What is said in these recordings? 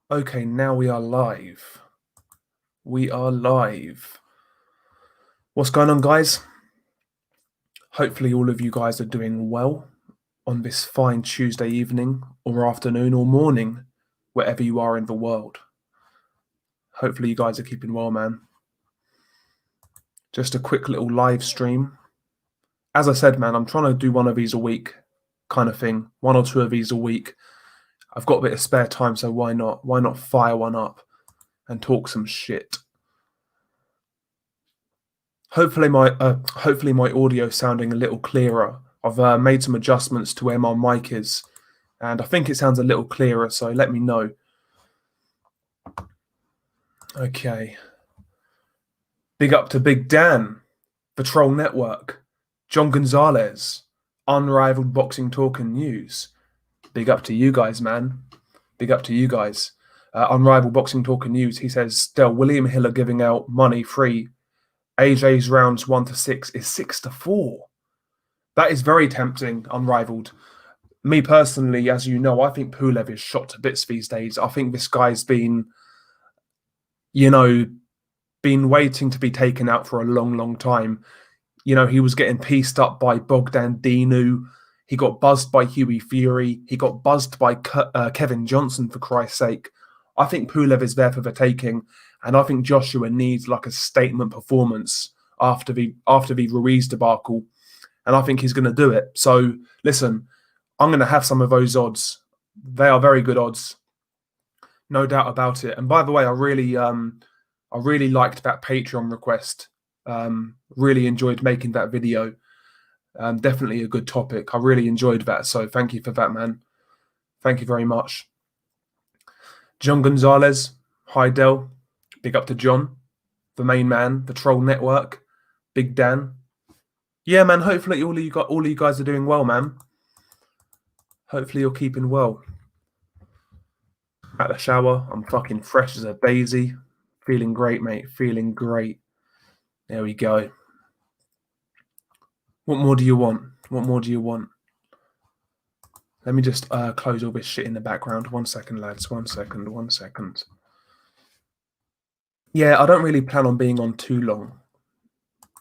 Okay, now we are live. We are live. What's going on, guys? Hopefully, all of you guys are doing well on this fine Tuesday evening, or afternoon, or morning, wherever you are in the world. Hopefully, you guys are keeping well, man. Just a quick little live stream. As I said, man, I'm trying to do one of these a week kind of thing, one or two of these a week. I've got a bit of spare time, so why not? Why not fire one up and talk some shit? Hopefully my audio sounding a little clearer. I've made some adjustments to where my mic is, and I think it sounds a little clearer. So let me know. Okay. Big up to Big Dan, the Troll Network, John Gonzalez, Unrivaled Boxing Talk and News. Big up to you guys, man. Big up to you guys. Unrivaled Boxing Talk and News. He says, Del, William Hill are giving out money free. AJ's rounds 1 to 6 is 6 to 4. That is very tempting, Unrivaled. Me personally, as you know, I think Pulev is shot to bits these days. I think this guy's been waiting to be taken out for a long, long time. He was getting pieced up by Bogdan Dinu. He got buzzed by Hughie Fury. He got buzzed by Kevin Johnson, for Christ's sake. I think Pulev is there for the taking, and I think Joshua needs like a statement performance after the Ruiz debacle, and I think he's going to do it. So listen, I'm going to have some of those odds. They are very good odds, no doubt about it. And by the way, I really liked that Patreon request. Really enjoyed making that video. Definitely a good topic. I really enjoyed that. So thank you for that, man. Thank you very much. John Gonzalez, hi Del. Big up to John, the main man, the Troll Network, Big Dan. Yeah, man. Hopefully all of you guys are doing well, man. Hopefully you're keeping well. At the shower, I'm fucking fresh as a daisy. Feeling great, mate. Feeling great. There we go. What more do you want? What more do you want? Let me just close all this shit in the background. 1 second, lads. 1 second. 1 second. Yeah, I don't really plan on being on too long.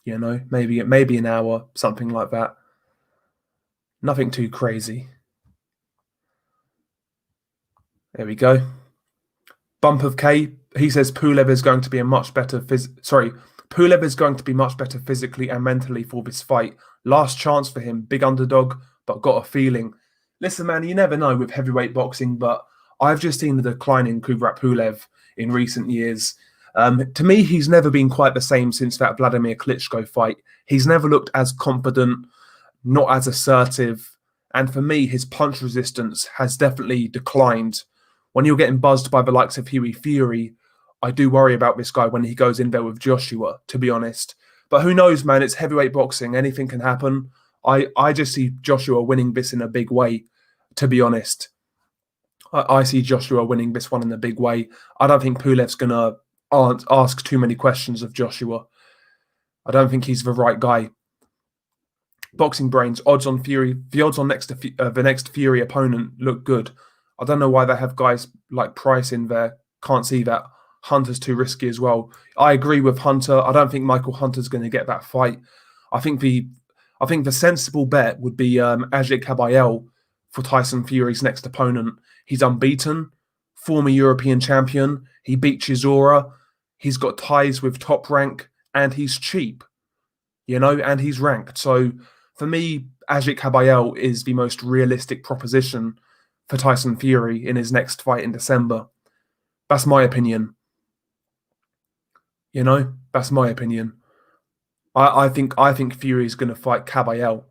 Maybe an hour, something like that. Nothing too crazy. There we go. Bump of K. He says Pulev is going to be Pulev is going to be much better physically and mentally for this fight. Last chance for him. Big underdog, but got a feeling. Listen, man, you never know with heavyweight boxing, but I've just seen the decline in Kubrat Pulev in recent years. To me, he's never been quite the same since that Vladimir Klitschko fight. He's never looked as confident, not as assertive. And for me, his punch resistance has definitely declined. When you're getting buzzed by the likes of Hughie Fury, I do worry about this guy when he goes in there with Joshua, to be honest. But who knows, man? It's heavyweight boxing. Anything can happen. I just see Joshua winning this in a big way, to be honest. I see Joshua winning this one in a big way. I don't think Pulev's going to ask too many questions of Joshua. I don't think he's the right guy. Boxing Brains, odds on Fury. The odds on the next Fury opponent look good. I don't know why they have guys like Price in there. Can't see that. Hunter's too risky as well. I agree with Hunter. I don't think Michael Hunter's going to get that fight. I think the sensible bet would be AJ-Pulev for Tyson Fury's next opponent. He's unbeaten, former European champion. He beat Chisora. He's got ties with Top Rank, and he's cheap, and he's ranked. So for me, AJ-Pulev is the most realistic proposition for Tyson Fury in his next fight in December. That's my opinion. That's my opinion. I think Fury is going to fight Caballero.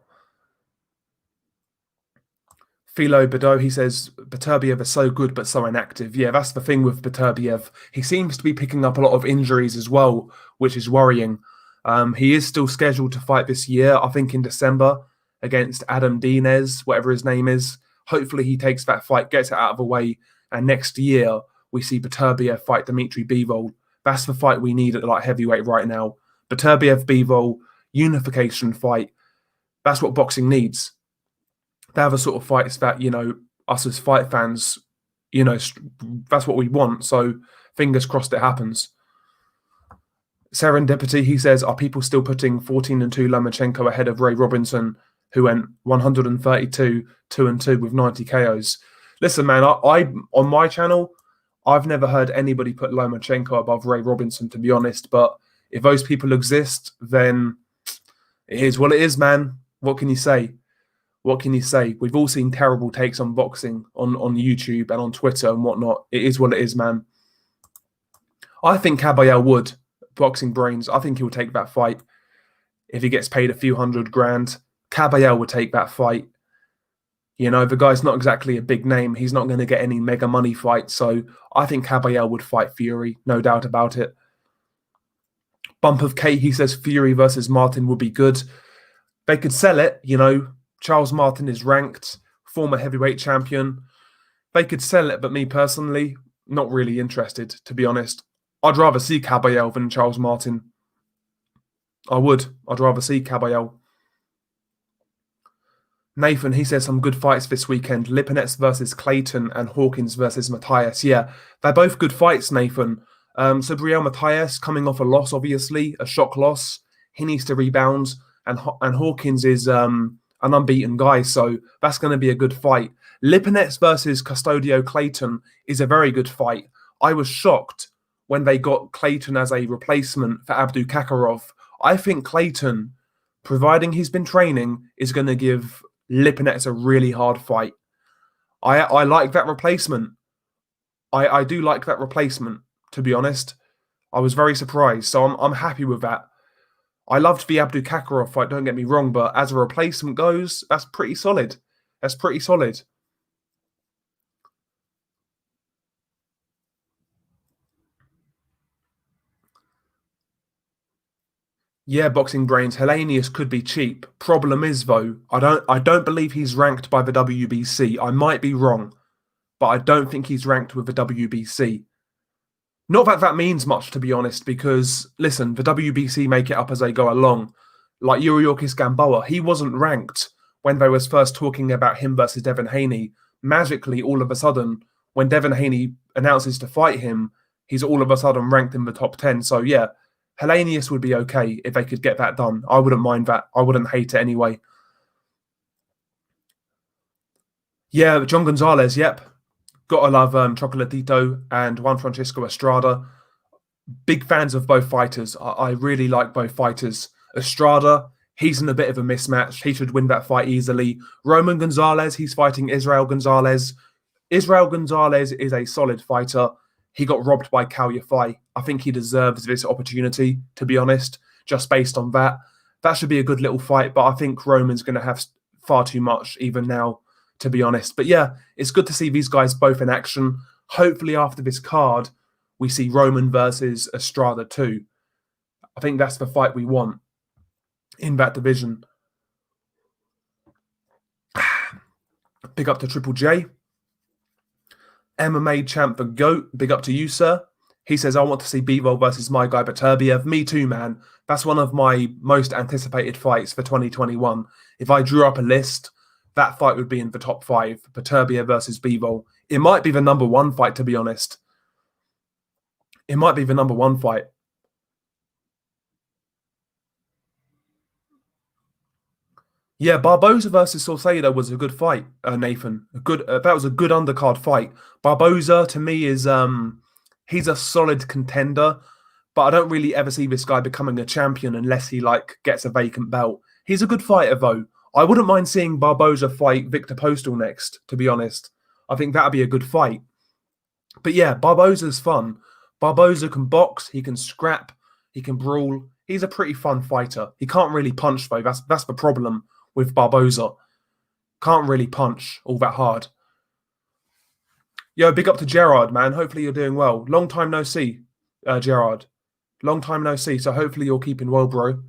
Philo Badeau, he says, Beterbiev is so good but so inactive. Yeah, that's the thing with Beterbiev. He seems to be picking up a lot of injuries as well, which is worrying. He is still scheduled to fight this year, I think in December, against Adam Dines, whatever his name is. Hopefully he takes that fight, gets it out of the way, and next year we see Beterbiev fight Dimitri Bivol. That's the fight we need at light heavyweight right now. Beterbiev Bivol unification fight. That's what boxing needs. They have a sort of fights that us as fight fans, that's what we want. So fingers crossed it happens. Serendipity, he says, are people still putting 14-2 Lomachenko ahead of Ray Robinson, who went 132, 2-2 with 90 KOs? Listen, man, I on my channel, I've never heard anybody put Lomachenko above Ray Robinson, to be honest. But if those people exist, then it is what it is, man. What can you say? What can you say? We've all seen terrible takes on boxing on YouTube and on Twitter and whatnot. It is what it is, man. I think Caballero would. Boxing brains. I think he'll take that fight. If he gets paid a few $100,000, Caballero would take that fight. The guy's not exactly a big name. He's not going to get any mega money fights. So I think Caballero would fight Fury. No doubt about it. Bump of K, he says Fury versus Martin would be good. They could sell it, Charles Martin is ranked, former heavyweight champion. They could sell it, but me personally, not really interested, to be honest. I'd rather see Caballero than Charles Martin. I would. I'd rather see Caballero. Nathan, he says some good fights this weekend. Lipinets versus Clayton and Hawkins versus Matthias. Yeah, they're both good fights, Nathan. Subriel Matthias coming off a loss, obviously, a shock loss. He needs to rebound. And Hawkins is an unbeaten guy, so that's going to be a good fight. Lipinets versus Custodio Clayton is a very good fight. I was shocked when they got Clayton as a replacement for Abdu Kakarov. I think Clayton, providing he's been training, is going to give Lipinets a really hard fight. I like that replacement. I do like that replacement, to be honest. I was very surprised, so I'm happy with that. I loved the Abdu Kakarov fight, don't get me wrong, but as a replacement goes, that's pretty solid. That's pretty solid. Yeah, boxing brains. Hellenius could be cheap. Problem is, though, I don't believe he's ranked by the WBC. I might be wrong, but I don't think he's ranked with the WBC. Not that that means much, to be honest, because, listen, the WBC make it up as they go along. Like Yuriorkis Gamboa, he wasn't ranked when they was first talking about him versus Devin Haney. Magically, all of a sudden, when Devin Haney announces to fight him, he's all of a sudden ranked in the top 10. So, yeah, Hellenius would be okay if they could get that done. I wouldn't mind that. I wouldn't hate it anyway. Yeah, John Gonzalez, yep. Gotta love Chocolatito and Juan Francisco Estrada. Big fans of both fighters. I really like both fighters. Estrada, he's in a bit of a mismatch. He should win that fight easily. Roman Gonzalez, he's fighting Israel Gonzalez. Israel Gonzalez is a solid fighter. He got robbed by Cal Yafai. I think he deserves this opportunity, to be honest, just based on that. That should be a good little fight, but I think Roman's going to have far too much even now, to be honest. But yeah, it's good to see these guys both in action. Hopefully after this card, we see Roman versus Estrada too. I think that's the fight we want in that division. Big up to Triple J. MMA champ the GOAT. Big up to you, sir. He says, I want to see Bivol versus my guy Beterbiev. Me too, man. That's one of my most anticipated fights for 2021. If I drew up a list, that fight would be in the top 5. Beterbiev versus Bivol. It might be the number 1 fight, to be honest. It might be the number 1 fight. Yeah, Barboza versus Salcedo was a good fight, Nathan. That was a good undercard fight. Barboza, to me, is he's a solid contender, but I don't really ever see this guy becoming a champion unless he gets a vacant belt. He's a good fighter, though. I wouldn't mind seeing Barboza fight Victor Postal next, to be honest. I think that'd be a good fight. But yeah, Barboza's fun. Barboza can box, he can scrap, he can brawl. He's a pretty fun fighter. He can't really punch, though. That's the problem with Barboza. Can't really punch all that hard. Yo, big up to Gerard, man. Hopefully you're doing well. Long time no see, Gerard. Long time no see. So hopefully you're keeping well, bro.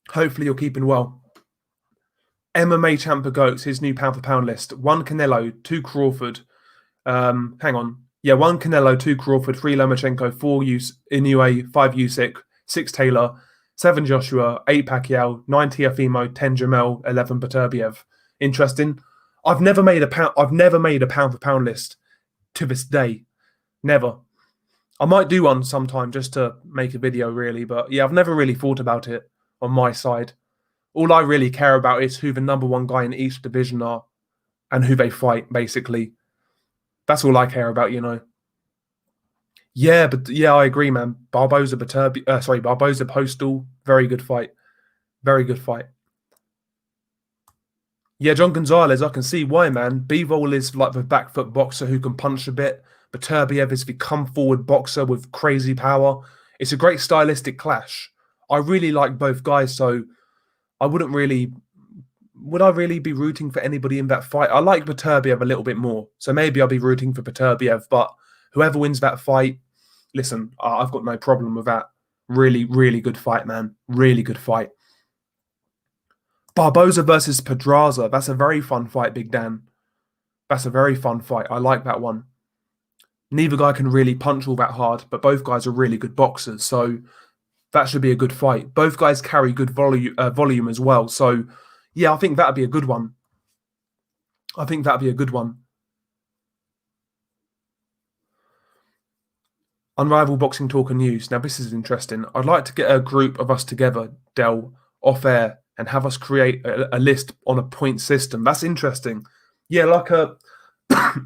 Hopefully you're keeping well. MMA champ for GOATs, his new pound-for-pound list. 1 Canelo, 2 Crawford. Hang on. Yeah, 1 Canelo, 2 Crawford, 3 Lomachenko, 4 Inoue, 5 Usyk, 6 Taylor, 7 Joshua, 8 Pacquiao, 9 Teofimo, 10 Jamel, 11 Beterbiev. Interesting. I've never made a pound. I've never made a pound for pound list to this day. Never. I might do one sometime just to make a video, really. But yeah, I've never really thought about it on my side. All I really care about is who the number one guy in each division are and who they fight, basically. That's all I care about, you know. Yeah, but yeah, I agree, man. Barboza Postal, very good fight. Very good fight. Yeah, John Gonzalez, I can see why, man. Bivol is like the back foot boxer who can punch a bit. But Beterbiev is the come forward boxer with crazy power. It's a great stylistic clash. I really like both guys, so I wouldn't really. Would I really be rooting for anybody in that fight? I like Beterbiev a little bit more, so maybe I'll be rooting for Beterbiev. But whoever wins that fight, listen, I've got no problem with that. Really, really good fight, man. Really good fight. Barboza versus Pedraza. That's a very fun fight, Big Dan. That's a very fun fight. I like that one. Neither guy can really punch all that hard, but both guys are really good boxers. So that should be a good fight. Both guys carry good volume as well. So yeah, I think that'd be a good one. I think that'd be a good one. Unrivaled Boxing Talk and News. Now, this is interesting. I'd like to get a group of us together, Del, off air, and have us create a list on a point system. That's interesting. Yeah, like a...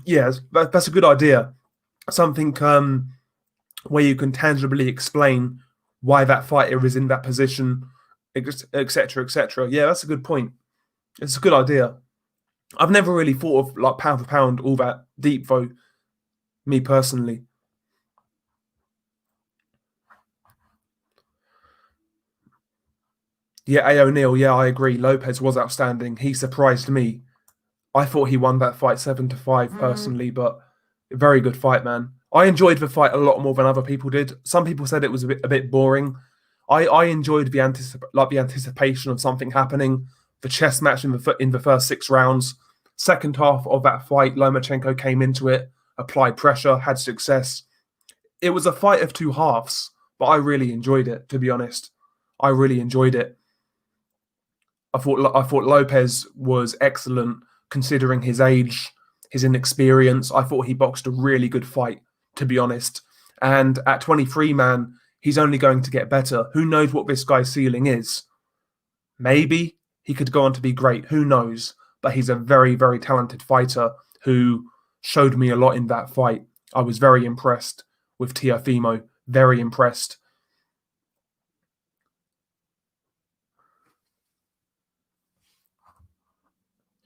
yeah, that's a good idea. Something where you can tangibly explain why that fighter is in that position, etc., etc. Yeah, that's a good point. It's a good idea. I've never really thought of like pound for pound all that deep, though, me personally. Yeah, A. O'Neill, yeah, I agree. Lopez was outstanding. He surprised me. I thought he won that fight 7-5 personally, but very good fight, man. I enjoyed the fight a lot more than other people did. Some people said it was a bit boring. I enjoyed the anticipation of something happening. The chess match in the first 6 rounds. Second half of that fight, Lomachenko came into it, applied pressure, had success. It was a fight of 2 halves, but I really enjoyed it, to be honest. I really enjoyed it. I thought Lopez was excellent considering his age, his inexperience. I thought he boxed a really good fight, to be honest. And at 23, man, he's only going to get better. Who knows what this guy's ceiling is? Maybe he could go on to be great. Who knows? But he's a very, very talented fighter who showed me a lot in that fight. I was very impressed with Teofimo. Very impressed.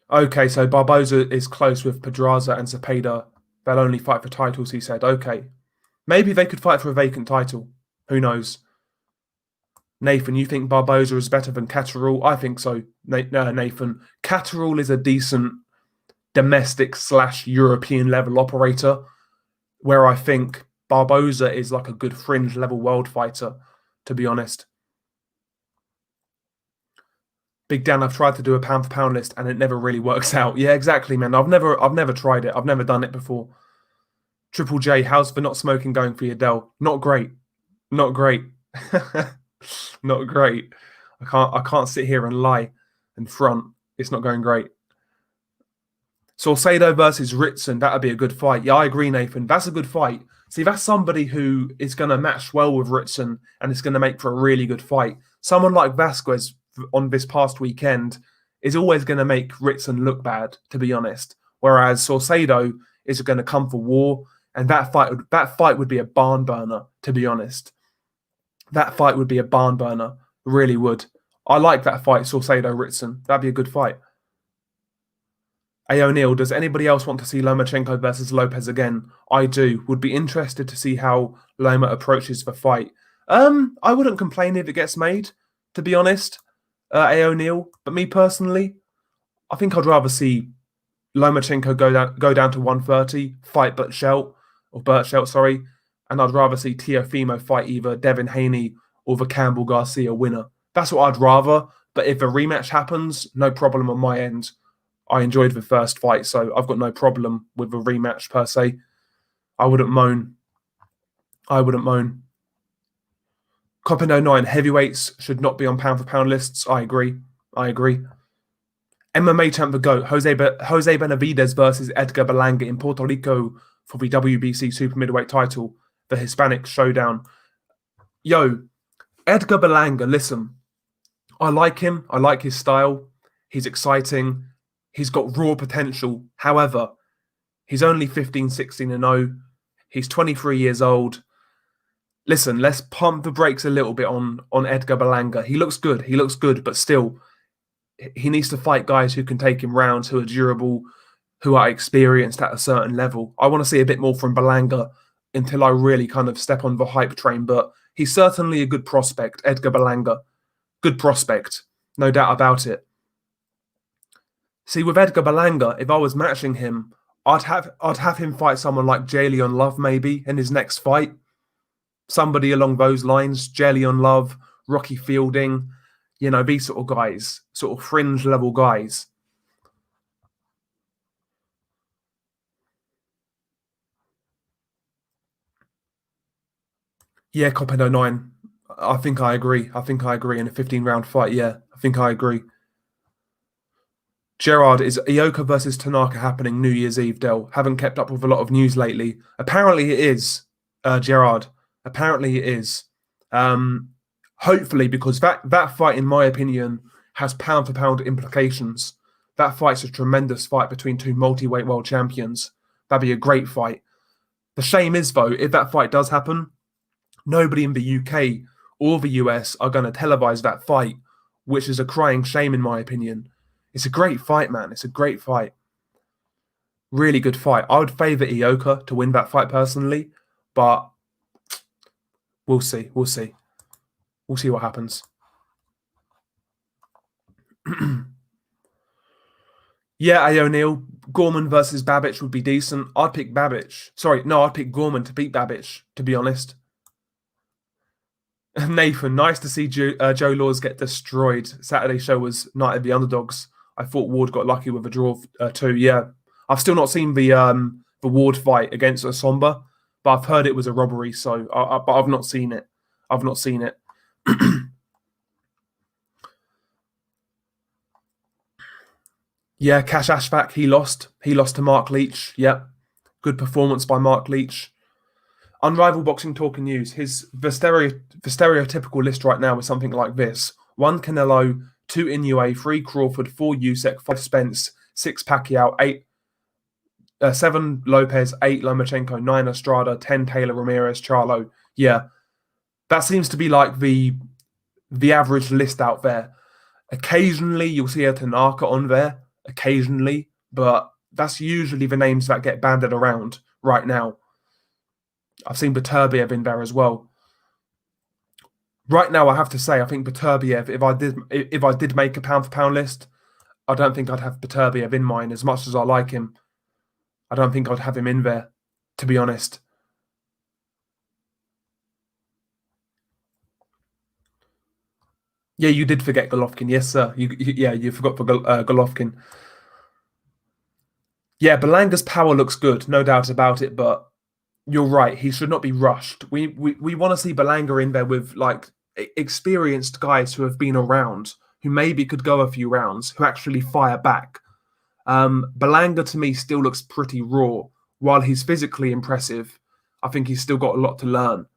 Okay, so Barboza is close with Pedraza and Zepeda. They'll only fight for titles, he said. Okay. Maybe they could fight for a vacant title. Who knows? Nathan, you think Barboza is better than Catterall? I think so, Nathan. Catterall is a decent domestic/European level operator, where I think Barboza is like a good fringe level world fighter, to be honest. Big Dan, I've tried to do a pound for pound list and it never really works out. Yeah, exactly, man. I've never tried it. I've never done it before. Triple J, how's for not smoking going for your Dell? Not great. Not great. Not great. I can't sit here and lie and front. It's not going great. Salcedo versus Ritson, that'd be a good fight. Yeah, I agree, Nathan. That's a good fight. See, that's somebody who is going to match well with Ritson and it's going to make for a really good fight. Someone like Vasquez on this past weekend is always going to make Ritson look bad, to be honest. Whereas Salcedo is going to come for war, and that fight would be a barn burner, to be honest. That fight would be a barn burner, really would. I like that fight, Salcedo Ritson. That'd be a good fight. A. O'Neill, does anybody else want to see Lomachenko versus Lopez again? I do. Would be interested to see how Loma approaches the fight. I wouldn't complain if it gets made, to be honest. A. O'Neill, but me personally, I think I'd rather see Lomachenko go down to 130, fight Burchelt, sorry, and I'd rather see Teofimo fight either Devin Haney or the Campbell Garcia winner. That's what I'd rather. But if a rematch happens, no problem on my end. I enjoyed the first fight, so I've got no problem with a rematch per se. I wouldn't moan. Copino 9, heavyweights should not be on pound for pound lists. I agree. MMA champ the GOAT, Jose Benavidez versus Edgar Balanga in Puerto Rico for the WBC super middleweight title, the Hispanic showdown. Yo, Edgar Balanga, listen, I like him. I like his style. He's exciting. He's got raw potential. However, he's only 15, 16 and 0. He's 23 years old. Listen, let's pump the brakes a little bit on Edgar Balanga. He looks good, but still, he needs to fight guys who can take him rounds, who are durable, who are experienced at a certain level. I want to see a bit more from Balanga until I really kind of step on the hype train, but he's certainly a good prospect, Edgar Balanga. Good prospect, no doubt about it. See, with Edgar Balanga, if I was matching him, I'd have him fight someone like Jalen Love maybe in his next fight. Somebody along those lines, Jalen Love, Rocky Fielding, you know, these sort of guys, sort of fringe level guys. Yeah, Copendo 9. I think I agree. In a 15-round fight, yeah. I think I agree. Gerard, is Ioka versus Tanaka happening New Year's Eve, Del? Haven't kept up with a lot of news lately. Apparently it is, Gerard. Apparently it is. Hopefully, because that fight, in my opinion, has pound-for-pound implications. That fight's a tremendous fight between two multi-weight world champions. That'd be a great fight. The shame is, though, if that fight does happen, nobody in the UK or the US are going to televise that fight, which is a crying shame, in my opinion. It's a great fight, man. It's a great fight. Really good fight. I would favour Ioka to win that fight personally, but we'll see. We'll see. We'll see what happens. Yeah, A. O'Neill, Gorman versus Babic would be decent. I'd pick Babic. Sorry, no, I'd pick Gorman to beat Babic, to be honest. Nathan, nice to see Joe Laws get destroyed. Saturday show was Night of the Underdogs. I thought Ward got lucky with a draw too. Yeah, I've still not seen the Ward fight against Osomba, but I've heard it was a robbery. So, but I've not seen it. I've not seen it. Yeah, Cash Ashfaq, he lost. He lost to Mark Leach. Yeah, good performance by Mark Leach. Unrivaled Boxing Talk and News. The stereotypical list right now is something like this: 1 Canelo, 2 Inoue, 3 Crawford, 4 Usyk, 5 Spence, 6 Pacquiao, 7 Lopez, 8 Lomachenko, 9 Estrada, 10 Taylor, Ramirez, Charlo. Yeah, that seems to be like the average list out there. Occasionally, you'll see a Tanaka on there. Occasionally, but that's usually the names that get banded around right now. I've seen Beterbiev in there as well. Right now, I have to say, I think Beterbiev, if I did make a pound-for-pound list, I don't think I'd have Beterbiev in mine. As much as I like him, I don't think I'd have him in there, to be honest. Yeah, you did forget Golovkin. Yes, sir. You forgot for Golovkin. Yeah, Belanga's power looks good, no doubt about it, but you're right. He should not be rushed. We want to see Balanga in there with like experienced guys who have been around, who maybe could go a few rounds, who actually fire back. Balanga to me still looks pretty raw. While he's physically impressive, I think he's still got a lot to learn.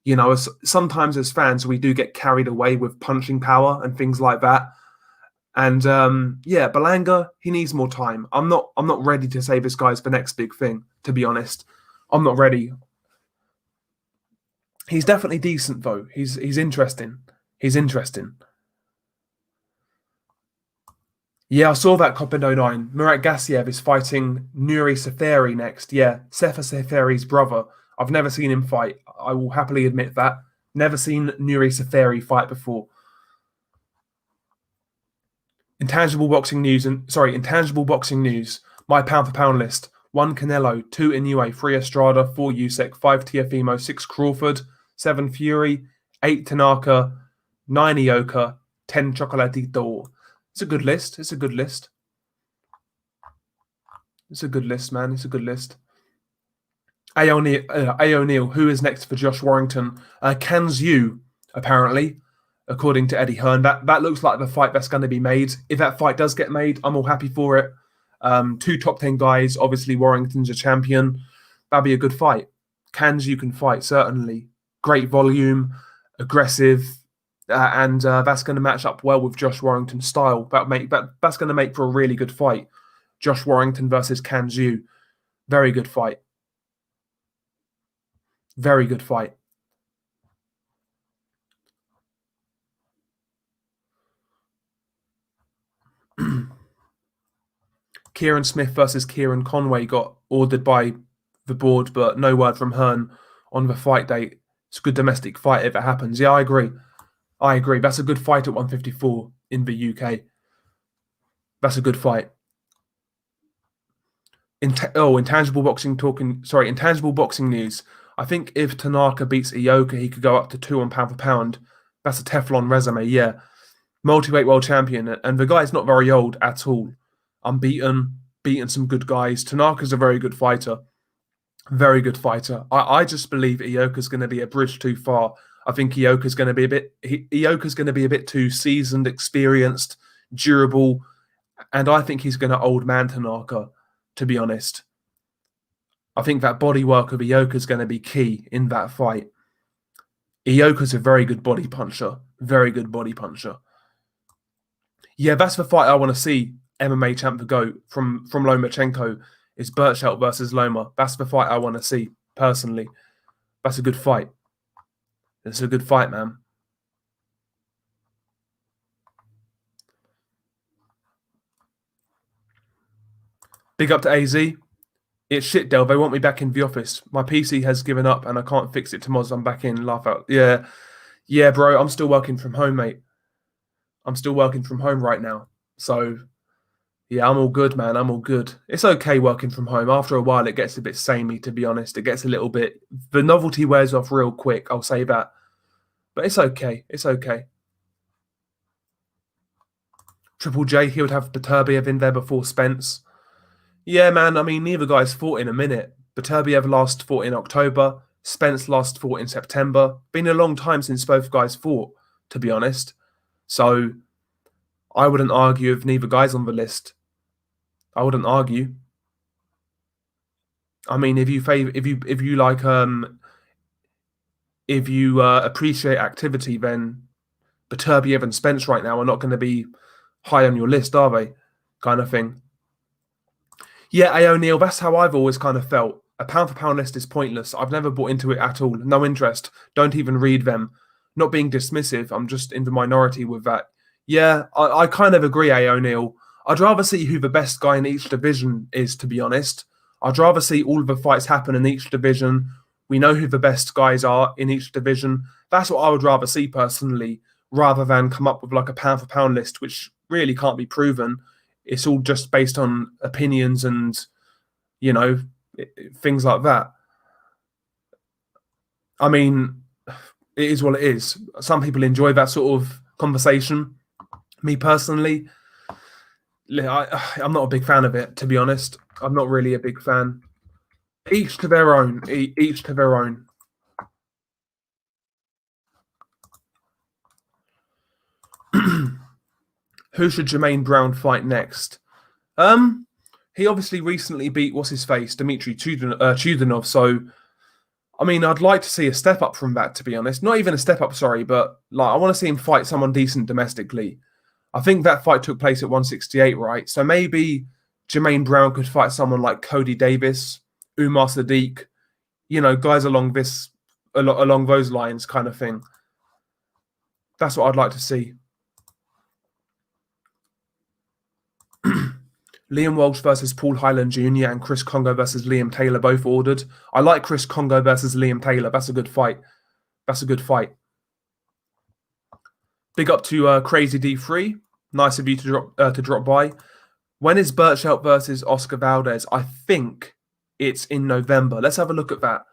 You know, sometimes as fans we do get carried away with punching power and things like that. And yeah, Balanga, he needs more time. I'm not ready to say this guy's the next big thing, to be honest. I'm not ready. He's definitely decent though. He's interesting. He's interesting. Yeah, I saw that Copendo 9. Murat Gassiev is fighting Nuri Seferi next. Yeah, Sefa Seferi's brother. I've never seen him fight. I will happily admit that. Never seen Nuri Seferi fight before. Intangible boxing news. My pound-for-pound list. 1 Canelo, 2 Inoue, 3 Estrada, 4 Usyk, 5 Tiafimo, 6 Crawford, 7 Fury, 8 Tanaka, 9 Ioka, 10 Chocolatito. It's a good list. It's a good list. It's a good list, man. It's a good list. A. O'Neill, who is next for Josh Warrington? Kanz Yu, apparently. according to Eddie Hearn. That looks like the fight that's going to be made. If that fight does get made, I'm all happy for it. 2 top 10 guys. Obviously, Warrington's a champion. That'd be a good fight. You can fight, certainly. Great volume, aggressive, and that's going to match up well with Josh Warrington's style. That's going to make for a really good fight. Josh Warrington versus Yu. Very good fight. Very good fight. Kieran Smith versus Kieran Conway got ordered by the board, but no word from Hearn on the fight date. It's a good domestic fight if it happens. Yeah, I agree. That's a good fight at 154 in the UK. That's a good fight. Intangible boxing news. I think if Tanaka beats Ioka, he could go up to 2 on pound for pound. That's a Teflon resume, yeah. Multi-weight world champion, and the guy's not very old at all. Unbeaten, beaten some good guys. Tanaka's a very good fighter. Very good fighter. I just believe Ioka's going to be a bridge too far. I think Ioka's going to be a bit too seasoned, experienced, durable, and I think he's going to old man Tanaka, to be honest. I think that body work of Ioka's going to be key in that fight. Ioka's a very good body puncher. Very good body puncher. Yeah, that's the fight I want to see MMA champ the GOAT from Lomachenko is Birchelt versus Loma. That's the fight I want to see, personally. That's a good fight. It's a good fight, man. Big up to AZ. It's shit, Del. They want me back in the office. My PC has given up and I can't fix it tomorrow. I'm back in. Laugh out. Yeah. Yeah, bro. I'm still working from home, mate. I'm still working from home right now. So, yeah, I'm all good, man. I'm all good. It's okay working from home. After a while, it gets a bit samey, to be honest. It gets a little bit... The novelty wears off real quick, I'll say that. But it's okay. It's okay. Triple J, he would have Beterbiev in there before Spence. Yeah, man. I mean, neither guy's fought in a minute. Beterbiev last fought in October. Spence last fought in September. Been a long time since both guys fought, to be honest. So I wouldn't argue if neither guy's on the list. I wouldn't argue. I mean, if you appreciate activity, then Beterbiev and Spence right now are not going to be high on your list, are they? Kind of thing. Yeah, A. O'Neill, that's how I've always kind of felt. A pound-for-pound list is pointless. I've never bought into it at all. No interest. Don't even read them. Not being dismissive. I'm just in the minority with that. Yeah, I kind of agree, A. O'Neill. I'd rather see who the best guy in each division is, to be honest. I'd rather see all of the fights happen in each division. We know who the best guys are in each division. That's what I would rather see personally, rather than come up with like a pound-for-pound list, which really can't be proven. It's all just based on opinions and, you know, things like that. I mean, it is what it is. Some people enjoy that sort of conversation. Me personally, I'm not a big fan of it, to be honest. I'm not really a big fan. Each to their own. Each to their own. Who should Jermaine Brown fight next? He obviously recently beat Dmitry Chudinov. So, I mean, I'd like to see a step up from that, to be honest. Not even a step up, sorry, but like I want to see him fight someone decent domestically. I think that fight took place at 168, right? So maybe Jermaine Brown could fight someone like Cody Davis, Umar Sadiq, you know, guys along those lines, kind of thing. That's what I'd like to see. Liam Walsh versus Paul Hyland Jr. and Chris Congo versus Liam Taylor both ordered. I like Chris Congo versus Liam Taylor. That's a good fight. That's a good fight. Big up to Crazy D3. Nice of you to drop by. When is Birchelt versus Oscar Valdez? I think it's in November. Let's have a look at that.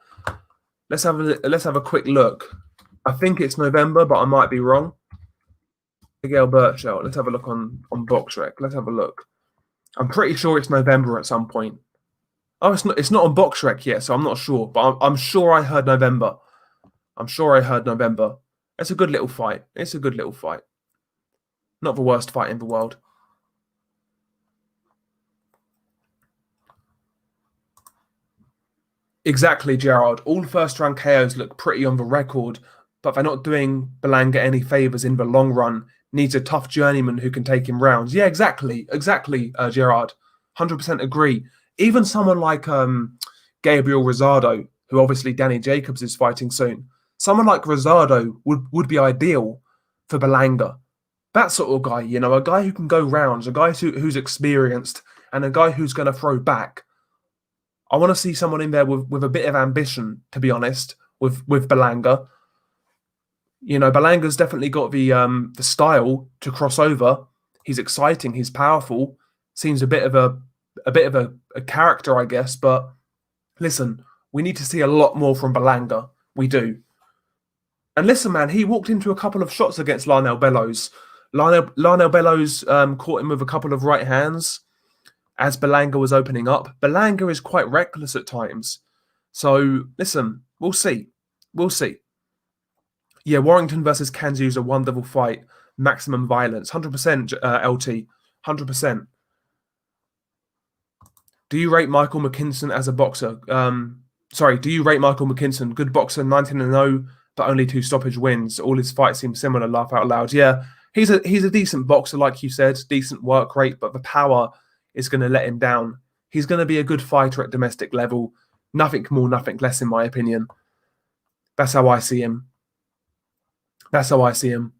Let's have a quick look. I think it's November, but I might be wrong. Miguel Birchelt. Let's have a look on BoxRec. Let's have a look. I'm pretty sure it's November at some point. Oh, it's not on BoxRec yet, so I'm not sure. But I'm sure I heard November. I'm sure I heard November. It's a good little fight. It's a good little fight. Not the worst fight in the world. Exactly, Gerard. All first-round KOs look pretty on the record, but they're not doing Balanga any favours in the long run. Needs a tough journeyman who can take him rounds. Yeah, exactly, Gerard. 100% agree. Even someone like Gabriel Rosado, who obviously Danny Jacobs is fighting soon, someone like Rosado would be ideal for Balanga. That sort of guy, you know, a guy who can go rounds, a guy who's experienced, and a guy who's going to throw back. I want to see someone in there with a bit of ambition, to be honest, with Balanga. You know, Balanga's definitely got the style to cross over. He's exciting. He's powerful. Seems a bit of a character, I guess. But listen, we need to see a lot more from Balanga. We do. And listen, man, he walked into a couple of shots against Lionel Bellows. Lionel Bellows caught him with a couple of right hands as Balanga was opening up. Balanga is quite reckless at times. So, listen, we'll see. We'll see. Yeah, Warrington versus Kanzu is a wonderful fight. Maximum violence. 100% LT. 100%. Do you rate Michael McKinson as a boxer? Do you rate Michael McKinson? Good boxer, 19-0, but only 2 stoppage wins. All his fights seem similar, laugh out loud. Yeah, he's a decent boxer, like you said. Decent work rate, but the power is going to let him down. He's going to be a good fighter at domestic level. Nothing more, nothing less, in my opinion. That's how I see him. That's how I see him.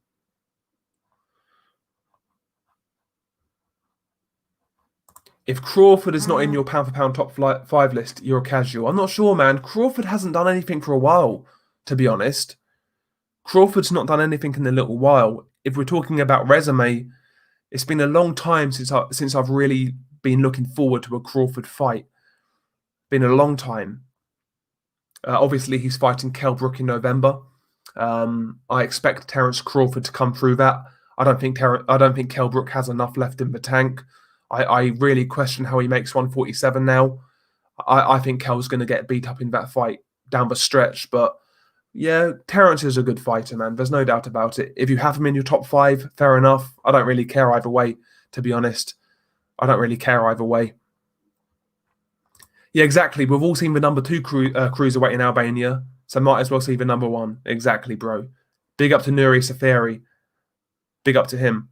If Crawford is not in your pound-for-pound top 5 list, you're a casual. I'm not sure, man. Crawford hasn't done anything for a while, to be honest. Crawford's not done anything in a little while. If we're talking about resume, it's been a long time since I've really been looking forward to a Crawford fight. Been a long time. Obviously, he's fighting Kell Brook in November. I expect Terence Crawford to come through that. I don't think Kell Brook has enough left in the tank. I really question how he makes 147 now. I think Kell's going to get beat up in that fight down the stretch. But yeah, Terence is a good fighter, man. There's no doubt about it. If you have him in your top 5, fair enough. I don't really care either way, to be honest. I don't really care either way. Yeah, exactly. We've all seen the number 2 cruiserweight in Albania, so might as well see the number 1. Exactly, bro. Big up to Nuri Safari. Big up to him.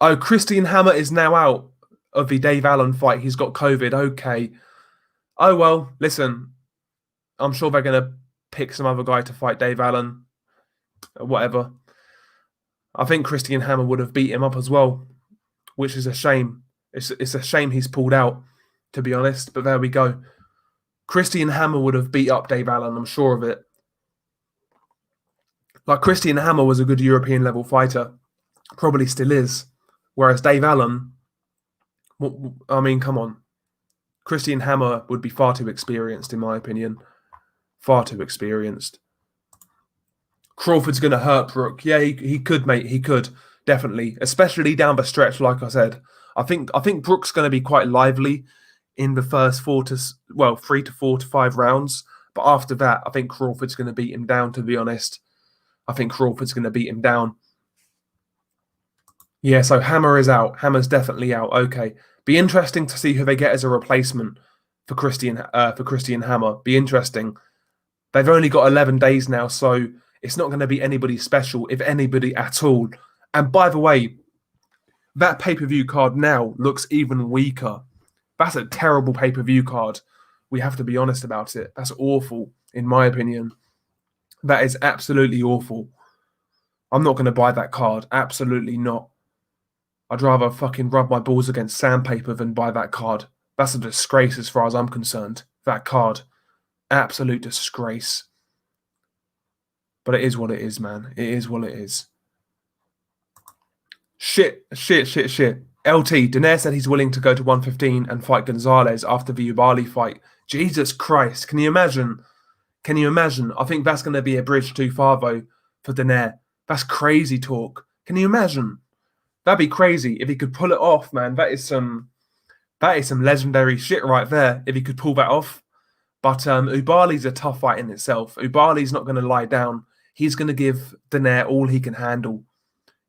Oh, Christian Hammer is now out of the Dave Allen fight. He's got COVID. Okay. Oh, well, listen. I'm sure they're going to pick some other guy to fight Dave Allen. Whatever. I think Christian Hammer would have beat him up as well, which is a shame. It's a shame he's pulled out, to be honest. But there we go. Christian Hammer would have beat up Dave Allen. I'm sure of it. Like, Christian Hammer was a good European level fighter. Probably still is. Whereas Dave Allen, I mean, come on. Christian Hammer would be far too experienced, in my opinion. Far too experienced. Crawford's going to hurt Brook. Yeah, he could, mate. He could, definitely. Especially down the stretch, like I said. I think Brook's going to be quite lively in the first 3 to 4 to 5 rounds. But after that, I think Crawford's going to beat him down, to be honest. I think Crawford's going to beat him down. Yeah, so Hammer is out. Hammer's definitely out. Okay. Be interesting to see who they get as a replacement for Christian Hammer. Be interesting. They've only got 11 days now, so it's not going to be anybody special, if anybody at all. And by the way, that pay-per-view card now looks even weaker. That's a terrible pay-per-view card. We have to be honest about it. That's awful, in my opinion. That is absolutely awful. I'm not going to buy that card. Absolutely not. I'd rather fucking rub my balls against sandpaper than buy that card. That's a disgrace as far as I'm concerned. That card. Absolute disgrace. But it is what it is, man. It is what it is. Shit. LT, Danae said he's willing to go to 115 and fight Gonzalez after the Ubali fight. Jesus Christ. Can you imagine? Can you imagine? I think that's going to be a bridge too far, though, for Danae. That's crazy talk. Can you imagine? That'd be crazy if he could pull it off, man. That is some legendary shit right there. If he could pull that off, But Ubali's a tough fight in itself. Ubali's not going to lie down. He's going to give Danae all he can handle.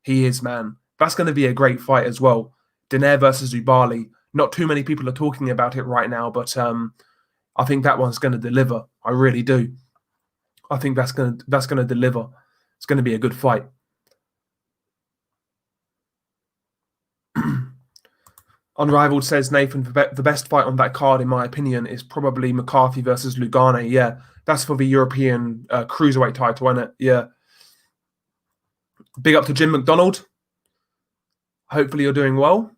He is, man. That's going to be a great fight as well. Danae versus Ubali. Not too many people are talking about it right now, but I think that one's going to deliver. I really do. I think that's going to deliver. It's going to be a good fight. Unrivaled says, Nathan, the best fight on that card, in my opinion, is probably McCarthy versus Lugane. Yeah, that's for the European cruiserweight title, isn't it? Yeah. Big up to Jim McDonald. Hopefully you're doing well.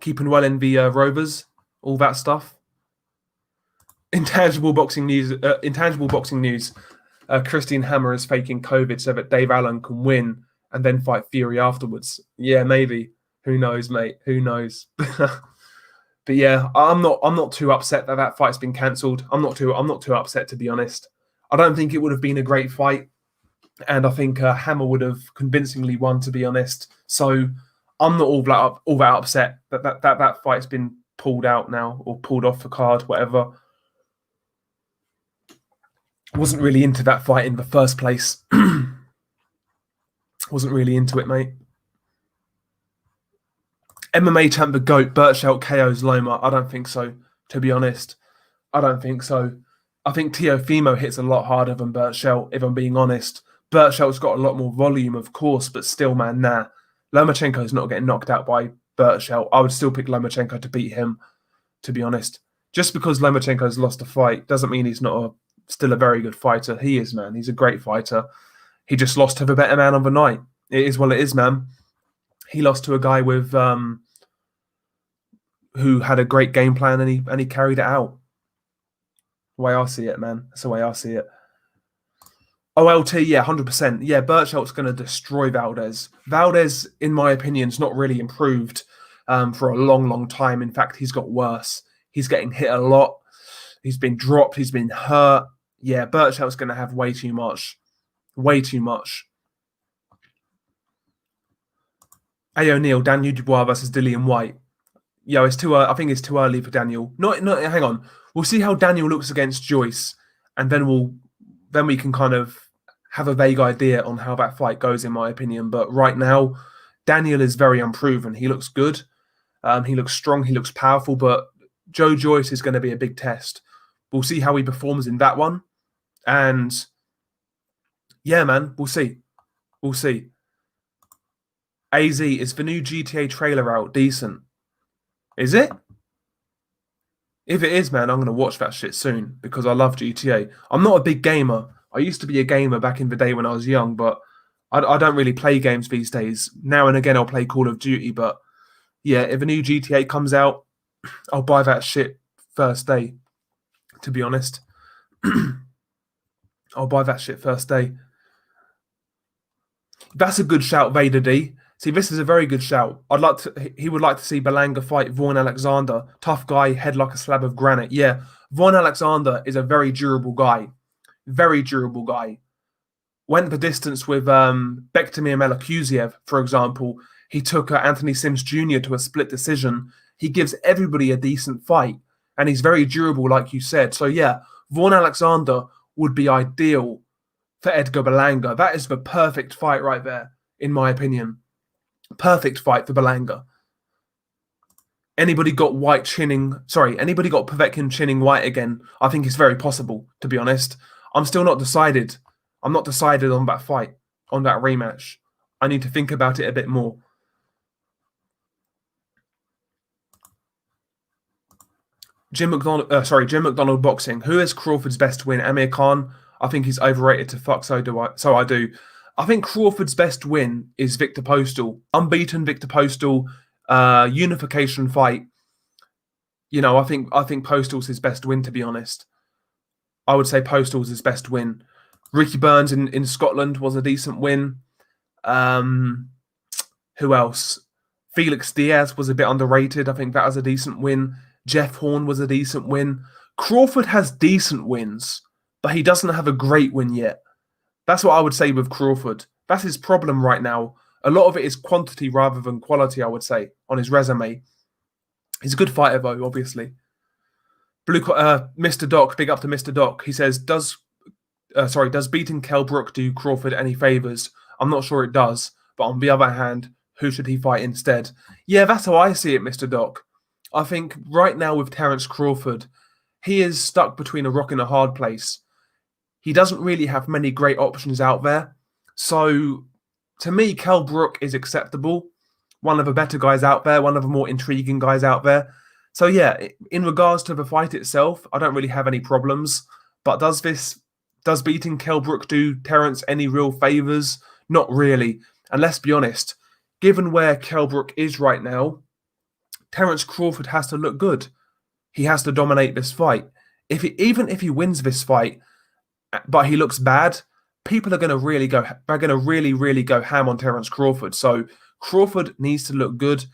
Keeping well in the Rovers, all that stuff. Intangible boxing news. Christian Hammer is faking COVID so that Dave Allen can win and then fight Fury afterwards. Yeah, maybe. Who knows, mate? Who knows? But yeah, I'm not too upset that fight's been cancelled. I'm not too upset, to be honest. I don't think it would have been a great fight, and I think Hammer would have convincingly won, to be honest. So I'm not all that upset that fight's been pulled out now, or pulled off the card, whatever. I wasn't really into that fight in the first place. Wasn't really into it, mate. MMA champ the GOAT, Berchelt KO's Loma. I don't think so, to be honest. I don't think so. I think Teofimo hits a lot harder than Berchelt, if I'm being honest. Berchelt's got a lot more volume, of course, but still, man, nah. Lomachenko's not getting knocked out by Berchelt. I would still pick Lomachenko to beat him, to be honest. Just because Lomachenko's lost a fight doesn't mean he's not still a very good fighter. He is, man. He's a great fighter. He just lost to the better man on the night. It is what it is, man. He lost to a guy with who had a great game plan, and he carried it out. The way I see it, man. That's the way I see it. OLT, yeah, 100%. Yeah, Berchelt's going to destroy Valdez. Valdez, in my opinion, is not really improved for a long, long time. In fact, he's got worse. He's getting hit a lot. He's been dropped. He's been hurt. Yeah, Berchelt's going to have way too much. Way too much. A. O'Neill, Daniel Dubois versus Dillian White. Yo, it's too. I think it's too early for Daniel. No, hang on. We'll see how Daniel looks against Joyce, and then we can kind of have a vague idea on how that fight goes, in my opinion. But right now, Daniel is very unproven. He looks good. He looks strong. He looks powerful. But Joe Joyce is going to be a big test. We'll see how he performs in that one. And yeah, man, we'll see. We'll see. AZ, is the new GTA trailer out? Decent. Is it? If it is, man, I'm going to watch that shit soon because I love GTA. I'm not a big gamer. I used to be a gamer back in the day when I was young, but I don't really play games these days. Now and again, I'll play Call of Duty, but yeah, if a new GTA comes out, I'll buy that shit first day, to be honest. I'll buy that shit first day. That's a good shout, Vader D. See, this is a very good shout. He would like to see Balanga fight Vaughn Alexander. Tough guy, head like a slab of granite. Yeah, Vaughn Alexander is a very durable guy. Very durable guy. Went the distance with Bektemir Melakuziev, for example. He took Anthony Sims Jr. to a split decision. He gives everybody a decent fight. And he's very durable, like you said. So yeah, Vaughn Alexander would be ideal for Edgar Balanga. That is the perfect fight right there, in my opinion. Perfect fight for Balanga. Anybody got Povetkin chinning White again? I think it's very possible, to be honest. I'm still not decided. I'm not decided on that fight, on that rematch. I need to think about it a bit more. Jim McDonald boxing. Who is Crawford's best win? Amir Khan. I think he's overrated to fuck. So I do. I think Crawford's best win is Victor Postal. Unbeaten Victor Postal, unification fight. You know, I think Postal's his best win, to be honest. I would say Postal's his best win. Ricky Burns in Scotland was a decent win. Who else? Felix Diaz was a bit underrated. I think that was a decent win. Jeff Horn was a decent win. Crawford has decent wins, but he doesn't have a great win yet. That's what I would say with Crawford. That's his problem right now. A lot of it is quantity rather than quality, I would say, on his resume. He's a good fighter, though, obviously. Mr. Doc, big up to Mr. Doc. He says, does beating Kell Brook do Crawford any favors? I'm not sure it does, but on the other hand, who should he fight instead? Yeah, that's how I see it, Mr. Doc. I think right now with Terence Crawford, he is stuck between a rock and a hard place. He doesn't really have many great options out there. So, to me, Kell Brook is acceptable. One of the better guys out there, one of the more intriguing guys out there. So, yeah, in regards to the fight itself, I don't really have any problems. But does beating Kell Brook do Terence any real favours? Not really. And let's be honest, given where Kell Brook is right now, Terence Crawford has to look good. He has to dominate this fight. Even if he wins this fight, but he looks bad, people are going to really go. They're going to really go ham on Terence Crawford. So Crawford needs to look good.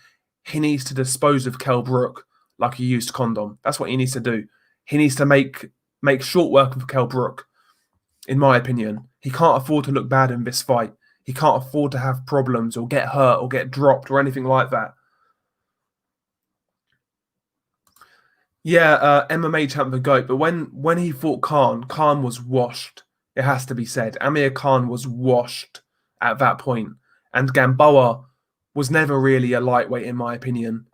He needs to dispose of Kell Brook like he used condom. That's what he needs to do. He needs to make short work of Kell Brook. In my opinion, he can't afford to look bad in this fight. He can't afford to have problems or get hurt or get dropped or anything like that. Yeah, MMA champ the GOAT, but when he fought Khan was washed. It has to be said. Amir Khan was washed at that point. And Gamboa was never really a lightweight, in my opinion.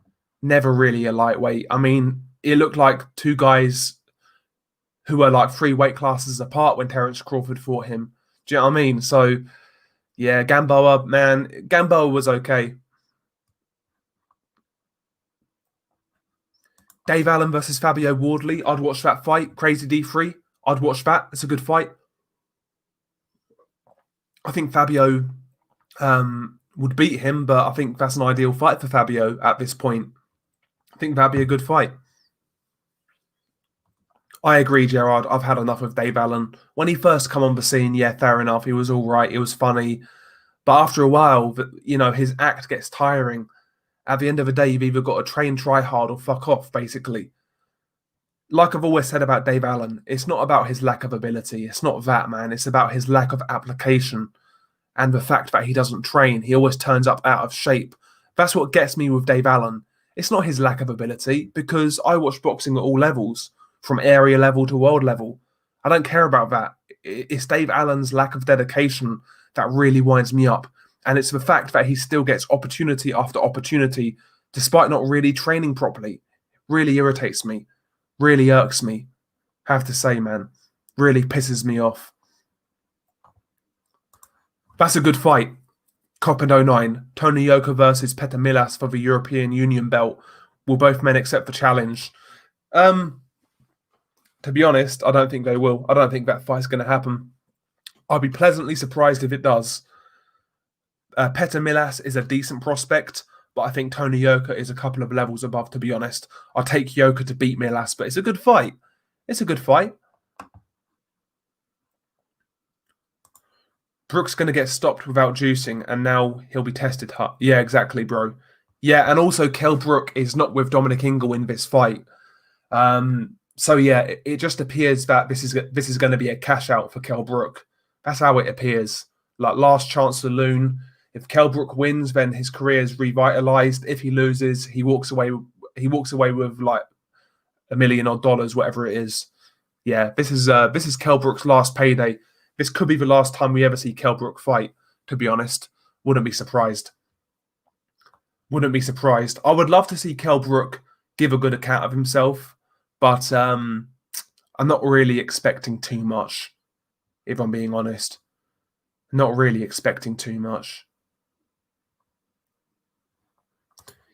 Never really a lightweight. I mean, it looked like two guys who were like 3 weight classes apart when Terence Crawford fought him. Do you know what I mean? So, yeah, Gamboa was okay. Dave Allen versus Fabio Wardley. I'd watch that fight. Crazy D3. I'd watch that. It's a good fight. I think Fabio would beat him, but I think that's an ideal fight for Fabio at this point. I think that'd be a good fight. I agree, Gerard. I've had enough of Dave Allen. When he first come on the scene, yeah, fair enough. He was all right. It was funny. But after a while, his act gets tiring. At the end of the day, you've either got to train, try hard, or fuck off, basically. Like I've always said about Dave Allen, it's not about his lack of ability. It's not that, man. It's about his lack of application and the fact that he doesn't train. He always turns up out of shape. That's what gets me with Dave Allen. It's not his lack of ability, because I watch boxing at all levels, from area level to world level. I don't care about that. It's Dave Allen's lack of dedication that really winds me up. And it's the fact that he still gets opportunity after opportunity despite not really training properly. Really irritates me. Really irks me. Have to say, man. Really pisses me off. That's a good fight. Cop and 09. Tony Yoka versus Petr Milas for the European Union belt. Will both men accept the challenge? To be honest, I don't think they will. I don't think that fight's going to happen. I'll be pleasantly surprised if it does. Petr Milas is a decent prospect, but I think Tony Yoka is a couple of levels above, to be honest. I'll take Yoka to beat Milas, but it's a good fight. It's a good fight. Brook's going to get stopped without juicing, and now he'll be tested. Yeah, exactly, bro. Yeah, and also Kell Brook is not with Dominic Ingle in this fight. So yeah, it just appears that this is going to be a cash out for Kell Brook. That's how it appears. Like last chance saloon. If Kell Brook wins, then his career is revitalized. If he loses, he walks away with like $1 million odd, whatever it is. Yeah, this is Kell Brook's last payday. This could be the last time we ever see Kell Brook fight, to be honest. Wouldn't be surprised. Wouldn't be surprised. I would love to see Kell Brook give a good account of himself, but I'm not really expecting too much, if I'm being honest. Not really expecting too much.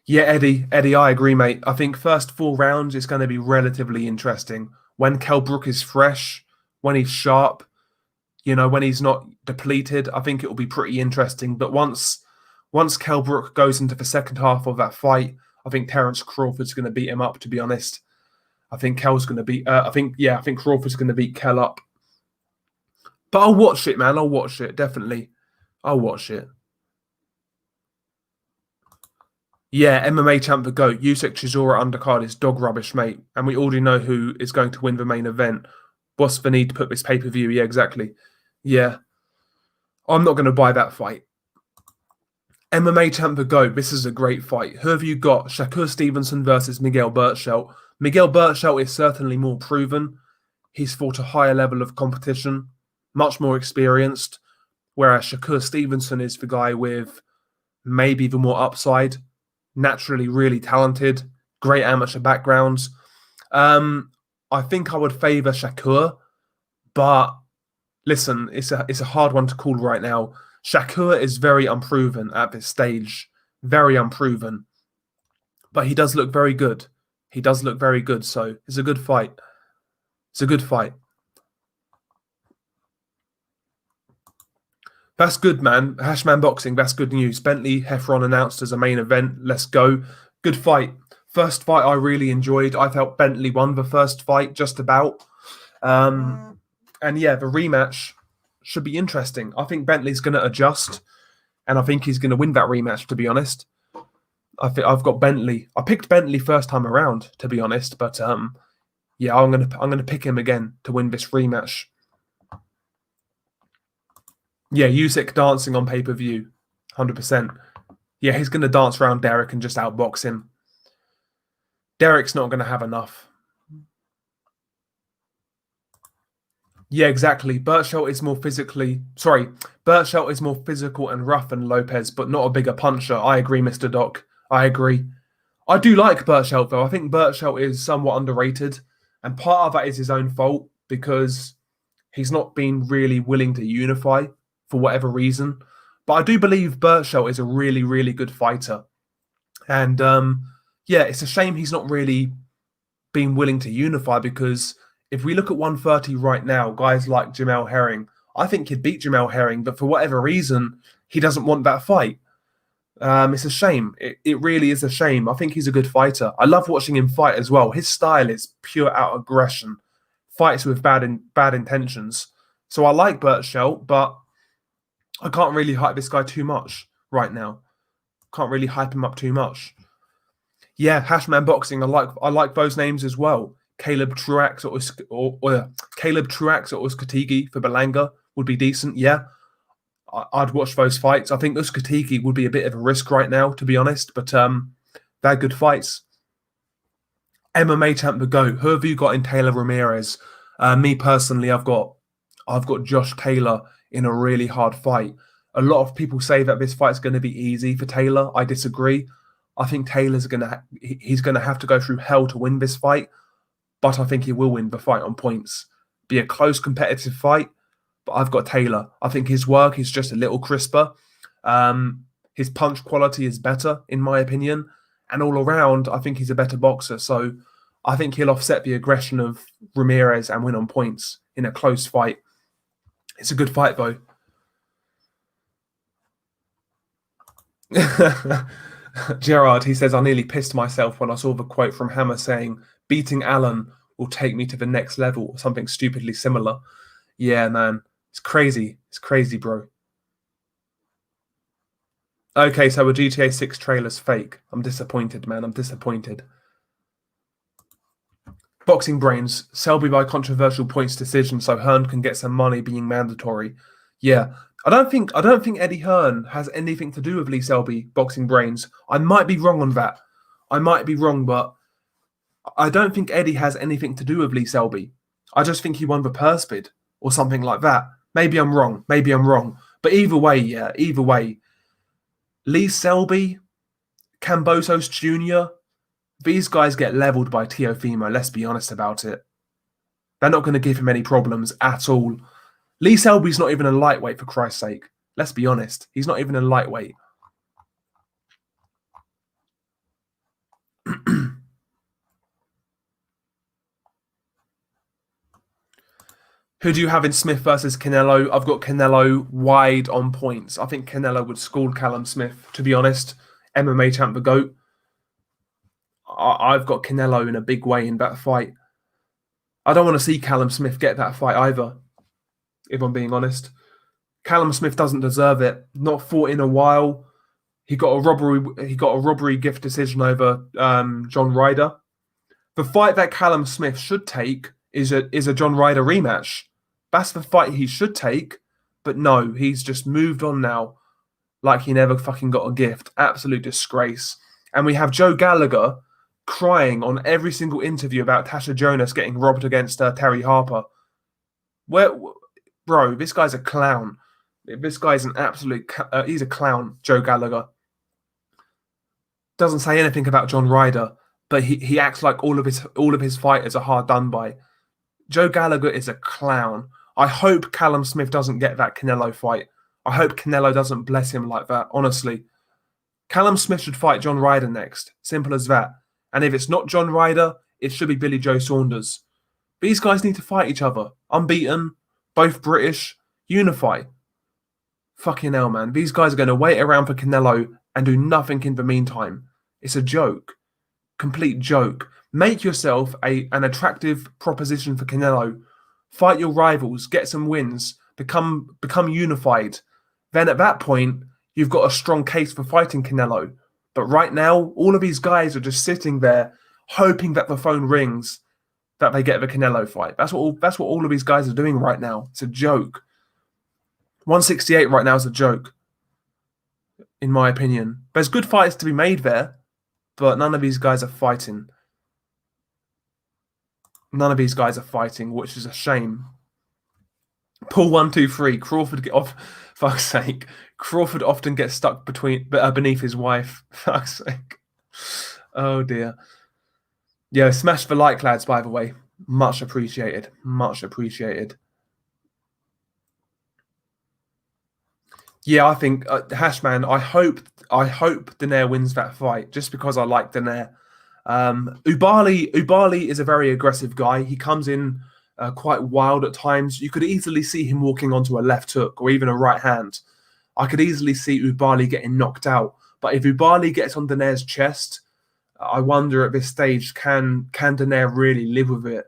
Yeah, Eddie, I agree, mate. I think first 4 rounds is going to be relatively interesting. When Kell Brook is fresh, when he's sharp, when he's not depleted, I think it will be pretty interesting. But once Kell Brook goes into the second half of that fight, I think Terence Crawford's going to beat him up, to be honest. I think Kell's going to beat... I think Crawford's going to beat Kell up. But I'll watch it, man. I'll watch it, definitely. I'll watch it. Yeah, MMA champ the GOAT. Usyk Chisora undercard is dog rubbish, mate. And we already know who is going to win the main event. What's the need to put this pay-per-view? Yeah, exactly. Yeah. I'm not going to buy that fight. MMA champ the GOAT. This is a great fight. Who have you got? Shakur Stevenson versus Miguel Berchelt. Miguel Berchelt is certainly more proven. He's fought a higher level of competition, much more experienced, whereas Shakur Stevenson is the guy with maybe the more upside, naturally really talented, great amateur backgrounds. I think I would favour Shakur, but listen, it's a hard one to call right now. Shakur is very unproven at this stage, very unproven, but he does look very good. He does look very good, so it's a good fight. It's a good fight. That's good, man. Hashman Boxing, that's good news. Bentley Heffron announced as a main event. Let's go. Good fight. First fight I really enjoyed. I felt Bentley won the first fight just about. And yeah, the rematch should be interesting. I think Bentley's going to adjust, and I think he's going to win that rematch, to be honest. I think I've got Bentley. I picked Bentley first time around, to be honest, but yeah, I'm gonna pick him again to win this rematch. Yeah, Usyk dancing on pay-per-view, 100%. Yeah, he's gonna dance around Derek and just outbox him. Derek's not gonna have enough. Yeah, exactly. Berchelt is more physical and rough than Lopez, but not a bigger puncher. I agree, Mr. Doc. I agree. I do like Berchelt, though. I think Berchelt is somewhat underrated, and part of that is his own fault because he's not been really willing to unify for whatever reason. But I do believe Berchelt is a really, really good fighter. And yeah, it's a shame he's not really been willing to unify because if we look at 130 right now, guys like Jamel Herring, I think he'd beat Jamel Herring, but for whatever reason, he doesn't want that fight. It's a shame. It really is a shame. I think he's a good fighter. I love watching him fight as well. His style is pure out aggression, fights with bad intentions. So I like Berchelt, but I can't really hype this guy too much right now. Can't really hype him up too much. Yeah, Hashman Boxing. I like those names as well. Caleb Truax or Caleb Truax or Uskatigi for Balanga would be decent. Yeah, I'd watch those fights. I think Uskatigi would be a bit of a risk right now, to be honest. But they're good fights. MMA champ the GOAT. Who have you got in Taylor Ramirez? Me personally, I've got Josh Taylor in a really hard fight. A lot of people say that this fight's going to be easy for Taylor. I disagree. I think Taylor's he's gonna have to go through hell to win this fight, but I think he will win the fight on points. Be a close competitive fight, but I've got Taylor. I think his work is just a little crisper. His punch quality is better, in my opinion, and all around, I think he's a better boxer. So I think he'll offset the aggression of Ramirez and win on points in a close fight. It's a good fight, though. Gerard, he says, I nearly pissed myself when I saw the quote from Hammer saying, beating Allen will take me to the next level, or something stupidly similar. Yeah, man. It's crazy. It's crazy, bro. Okay, so a GTA 6 trailer's fake. I'm disappointed, man. I'm disappointed. Boxing Brains, Selby by controversial points decision so Hearn can get some money being mandatory. Yeah. I don't think Eddie Hearn has anything to do with Lee Selby, Boxing Brains. I might be wrong on that. I might be wrong, but I don't think Eddie has anything to do with Lee Selby. I just think he won the purse bid or something like that. Maybe I'm wrong. Maybe I'm wrong. But either way, yeah, either way. Lee Selby, Cambosos Jr., these guys get leveled by Teofimo, let's be honest about it. They're not going to give him any problems at all. Lee Selby's not even a lightweight, for Christ's sake. Let's be honest. He's not even a lightweight. Who do you have in Smith versus Canelo? I've got Canelo wide on points. I think Canelo would school Callum Smith, to be honest. MMA champ, the GOAT. I've got Canelo in a big way in that fight. I don't want to see Callum Smith get that fight either, if I'm being honest. Callum Smith doesn't deserve it. Not fought in a while. He got a robbery gift decision over John Ryder. The fight that Callum Smith should take is a John Ryder rematch. That's the fight he should take, but no, he's just moved on now. like he never fucking got a gift. Absolute disgrace. And we have Joe Gallagher crying on every single interview about Tasha Jonas getting robbed against Terry Harper. Bro, this guy's a clown. This guy's an absolute... he's a clown, Joe Gallagher. Doesn't say anything about John Ryder, but he acts like all of his fighters are hard done by. Joe Gallagher is a clown. I hope Callum Smith doesn't get that Canelo fight. I hope Canelo doesn't bless him like that, honestly. Callum Smith should fight John Ryder next. Simple as that. And if it's not John Ryder, it should be Billy Joe Saunders. These guys need to fight each other. Unbeaten, both British, unify. Fucking hell, man. These guys are going to wait around for Canelo and do nothing in the meantime. It's a joke. Complete joke. Make yourself an attractive proposition for Canelo. Fight your rivals, get some wins, become unified. Then at that point, you've got a strong case for fighting Canelo. But right now, all of these guys are just sitting there hoping that the phone rings, that they get the Canelo fight. That's what all of these guys are doing right now. It's a joke. 168 right now is a joke, in my opinion. There's good fights to be made there, but none of these guys are fighting. None of these guys are fighting, which is a shame. Pull 1, 2, 3. Crawford get off. Fuck's sake. Crawford often gets stuck beneath his wife. Fuck's sake. Oh dear. Yeah, smash the like, lads, by the way. Much appreciated. Much appreciated. Yeah, I think Hashman. I hope Danae wins that fight just because I like Danae. Ubali is a very aggressive guy. He comes in quite wild at times. You could easily see him walking onto a left hook or even a right hand. I could easily see Ubali getting knocked out. But if Ubali gets on Danae's chest, I wonder at this stage, can Danae really live with it?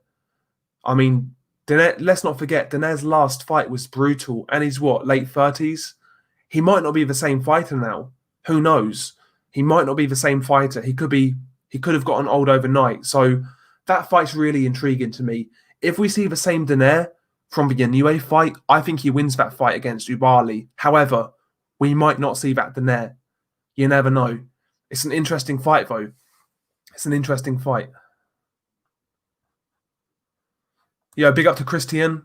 I mean, Danae, let's not forget, Danae's last fight was brutal, and he's late 30s? He might not be the same fighter now. Who knows? He might not be the same fighter. He could have gotten old overnight. So that fight's really intriguing to me. If we see the same Danae from the Inoue fight, I think he wins that fight against Ubali. However, we might not see that Danae. You never know. It's an interesting fight, though. It's an interesting fight. Yeah, big up to Christian.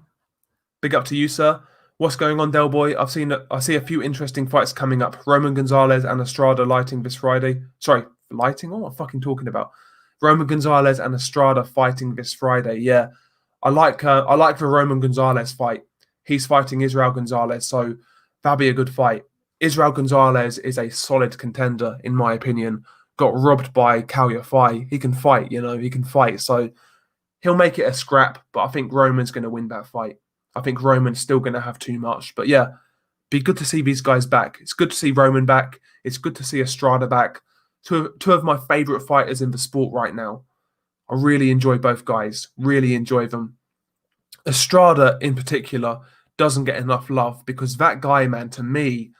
Big up to you, sir. What's going on, Del Boy? I see a few interesting fights coming up. Roman Gonzalez and Estrada lighting this Friday. Sorry, lighting? What am I fucking talking about? Roman Gonzalez and Estrada fighting this Friday. Yeah, I like the Roman Gonzalez fight. He's fighting Israel Gonzalez, so that'll be a good fight. Israel Gonzalez is a solid contender, in my opinion. Got robbed by Cal Yafai. He can fight, he can fight. So he'll make it a scrap, but I think Roman's going to win that fight. I think Roman's still going to have too much. But yeah, be good to see these guys back. It's good to see Roman back. It's good to see Estrada back. Two of my favourite fighters in the sport right now. I really enjoy both guys. Really enjoy them. Estrada, in particular, doesn't get enough love because that guy, man, to me,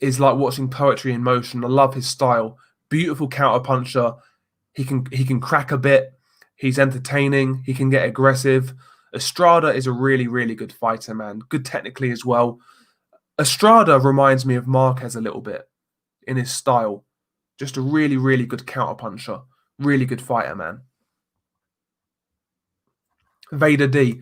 is like watching poetry in motion. I love his style. Beautiful counterpuncher. He can crack a bit. He's entertaining. He can get aggressive. Estrada is a really, really good fighter, man. Good technically as well. Estrada reminds me of Marquez a little bit in his style. Just a really, really good counterpuncher. Really good fighter, man. Vader D.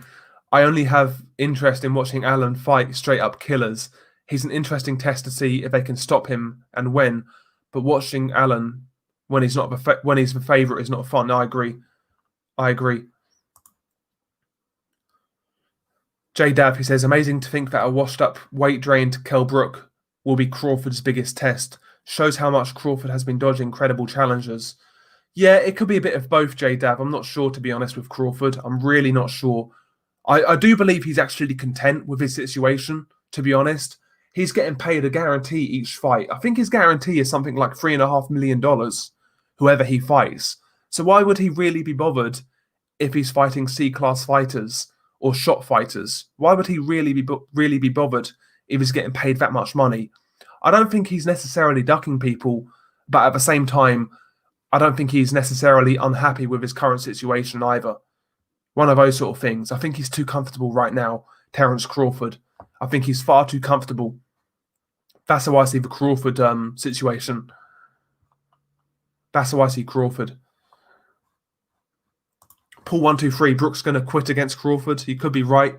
I only have interest in watching Alan fight straight up killers. He's an interesting test to see if they can stop him and when. But watching Alan when he's the favourite is not fun. I agree. J Dav, he says, amazing to think that a washed-up, weight-drained Kell Brook will be Crawford's biggest test. Shows how much Crawford has been dodging credible challengers. Yeah, it could be a bit of both, J Dav. I'm not sure, to be honest, with Crawford. I'm really not sure. I do believe he's actually content with his situation, to be honest. He's getting paid a guarantee each fight. I think his guarantee is something like $3.5 million, whoever he fights. So why would he really be bothered if he's fighting C-class fighters or shot fighters? Why would he really be bothered if he's getting paid that much money? I don't think he's necessarily ducking people, but at the same time, I don't think he's necessarily unhappy with his current situation either. One of those sort of things. I think he's too comfortable right now, Terence Crawford. I think he's far too comfortable. That's how I see the Crawford situation. That's how I see Crawford. Paul 123. Brooks going to quit against Crawford. He could be right.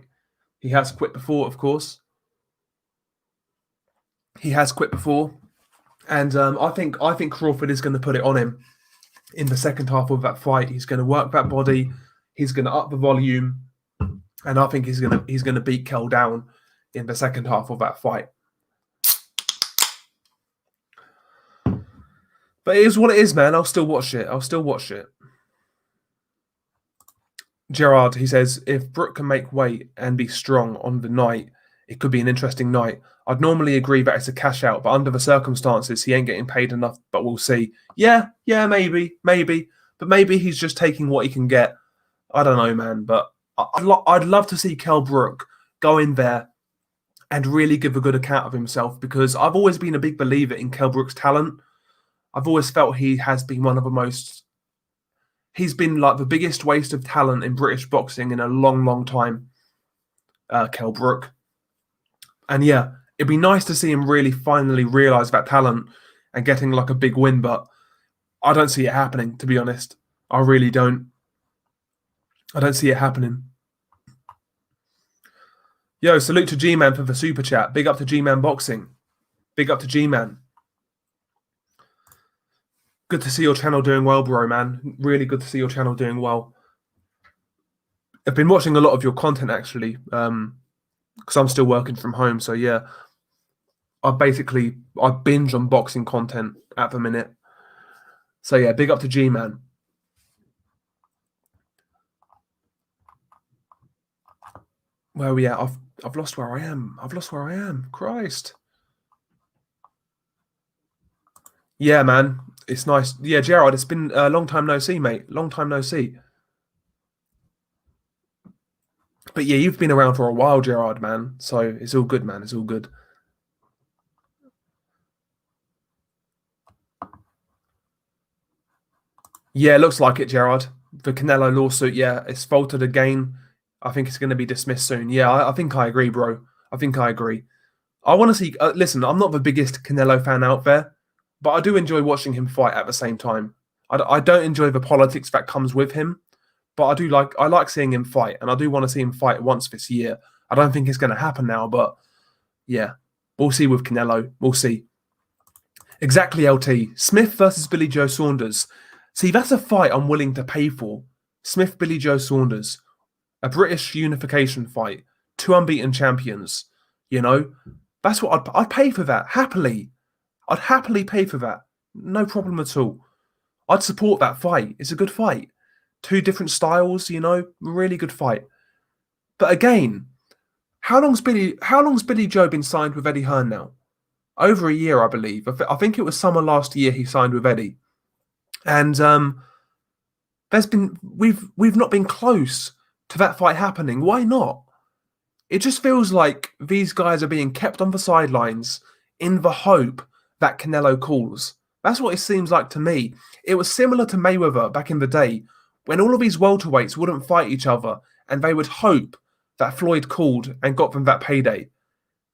He has quit before, of course. He has quit before, and I think Crawford is going to put it on him in the second half of that fight. He's going to work that body. He's going to up the volume, and I think he's going to beat Kell down in the second half of that fight. But it is what it is, man. I'll still watch it. Gerard, he says, if Brook can make weight and be strong on the night, it could be an interesting night. I'd normally agree that it's a cash out, but under the circumstances, he ain't getting paid enough, but we'll see. Yeah, maybe. But maybe he's just taking what he can get. I don't know, man. But I'd love to see Kell Brook go in there and really give a good account of himself, because I've always been a big believer in Kell Brook's talent. I've always felt he has been one of the most... He's been like the biggest waste of talent in British boxing in a long, long time, Kell Brook. And yeah, it'd be nice to see him really finally realise that talent and getting like a big win, but I don't see it happening, to be honest. I really don't. I don't see it happening. Yo, salute to G-Man for the super chat. Big up to G-Man Boxing. Big up to G-Man. Good to see your channel doing well, bro, man. Really good to see your channel doing well. I've been watching a lot of your content, actually, because I'm still working from home. So, yeah, I binge on boxing content at the minute. So, yeah, big up to G-Man. Where are we at? I've lost where I am. Christ. Yeah, man. It's nice. Yeah, Gerard, it's been a long time no see, mate. Long time no see. But yeah, you've been around for a while, Gerard, man. So it's all good, man. It's all good. Yeah, looks like it, Gerard. The Canelo lawsuit, yeah, it's faltered again. I think it's going to be dismissed soon. Yeah, I think I agree, bro. I think I agree. I want to see... listen, I'm not the biggest Canelo fan out there, but I do enjoy watching him fight at the same time. I don't enjoy the politics that comes with him, but I like seeing him fight, and I do want to see him fight once this year. I don't think it's going to happen now, but yeah, we'll see with Canelo. We'll see. Exactly, LT. Smith versus Billy Joe Saunders. See, that's a fight I'm willing to pay for. Smith, Billy Joe Saunders. A British unification fight. 2 unbeaten champions. You know, that's what I'd pay for that, happily. I'd happily pay for that. No problem at all. I'd support that fight. It's a good fight. 2 different styles, you know, really good fight. But again, how long's Billy Joe been signed with Eddie Hearn now? Over a year, I believe. I think it was summer last year he signed with Eddie. And we've not been close to that fight happening. Why not? It just feels like these guys are being kept on the sidelines in the hope that Canelo calls. That's what it seems like to me. It was similar to Mayweather back in the day, when all of these welterweights wouldn't fight each other and they would hope that Floyd called and got them that payday.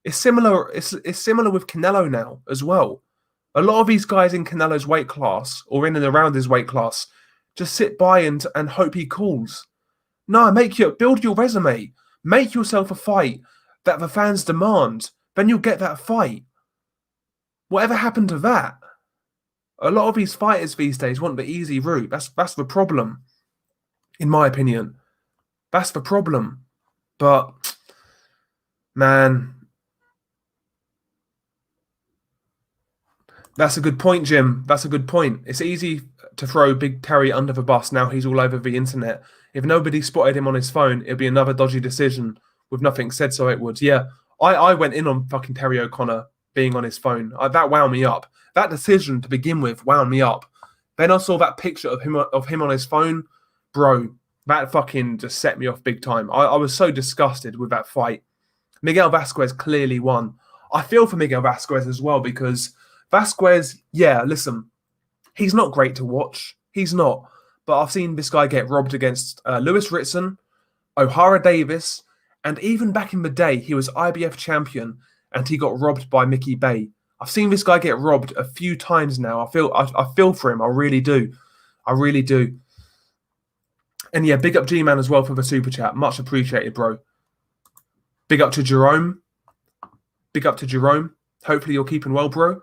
It's similar. It's similar with Canelo now as well. A lot of these guys in Canelo's weight class or in and around his weight class just sit by and hope he calls. No, build your resume. Make yourself a fight that the fans demand. Then you'll get that fight. Whatever happened to that? A lot of these fighters these days want the easy route. That's the problem, in my opinion. That's the problem. But, man, that's a good point, Jim. That's a good point. It's easy to throw Big Terry under the bus now he's all over the internet. If nobody spotted him on his phone, it'd be another dodgy decision with nothing said, so it would. Yeah, I went in on fucking Terry O'Connor being on his phone. That wound me up. That decision to begin with wound me up. Then I saw that picture of him on his phone. Bro, that fucking just set me off big time. I was so disgusted with that fight. Miguel Vasquez clearly won. I feel for Miguel Vasquez as well, because Vasquez, yeah, listen, he's not great to watch. He's not. But I've seen this guy get robbed against Lewis Ritson, O'Hara Davis, and even back in the day, he was IBF champion and he got robbed by Mickey Bay. I've seen this guy get robbed a few times now. I feel for him. I really do. I really do. And yeah, big up G-Man as well for the super chat. Much appreciated, bro. Big up to Jerome. Big up to Jerome. Hopefully you're keeping well, bro.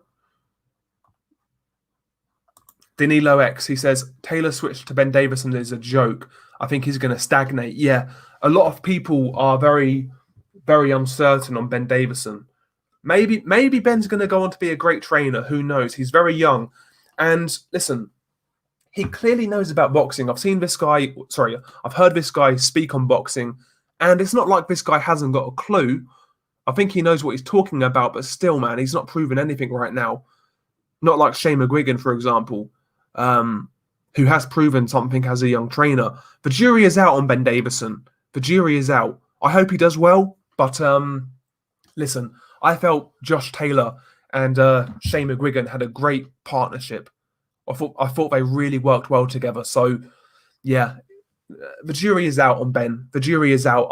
Danilo X, he says, Taylor switch to Ben Davison is a joke. I think he's going to stagnate. Yeah, a lot of people are very, very uncertain on Ben Davison. Maybe Ben's going to go on to be a great trainer. Who knows? He's very young. And listen, he clearly knows about boxing. I've heard this guy speak on boxing, and it's not like this guy hasn't got a clue. I think he knows what he's talking about, but still, man, he's not proven anything right now. Not like Shane McGuigan, for example, who has proven something as a young trainer. The jury is out on Ben Davison. The jury is out. I hope he does well, but listen, I felt Josh Taylor and Shane McGuigan had a great partnership. I thought they really worked well together. So, yeah, the jury is out on Ben. The jury is out.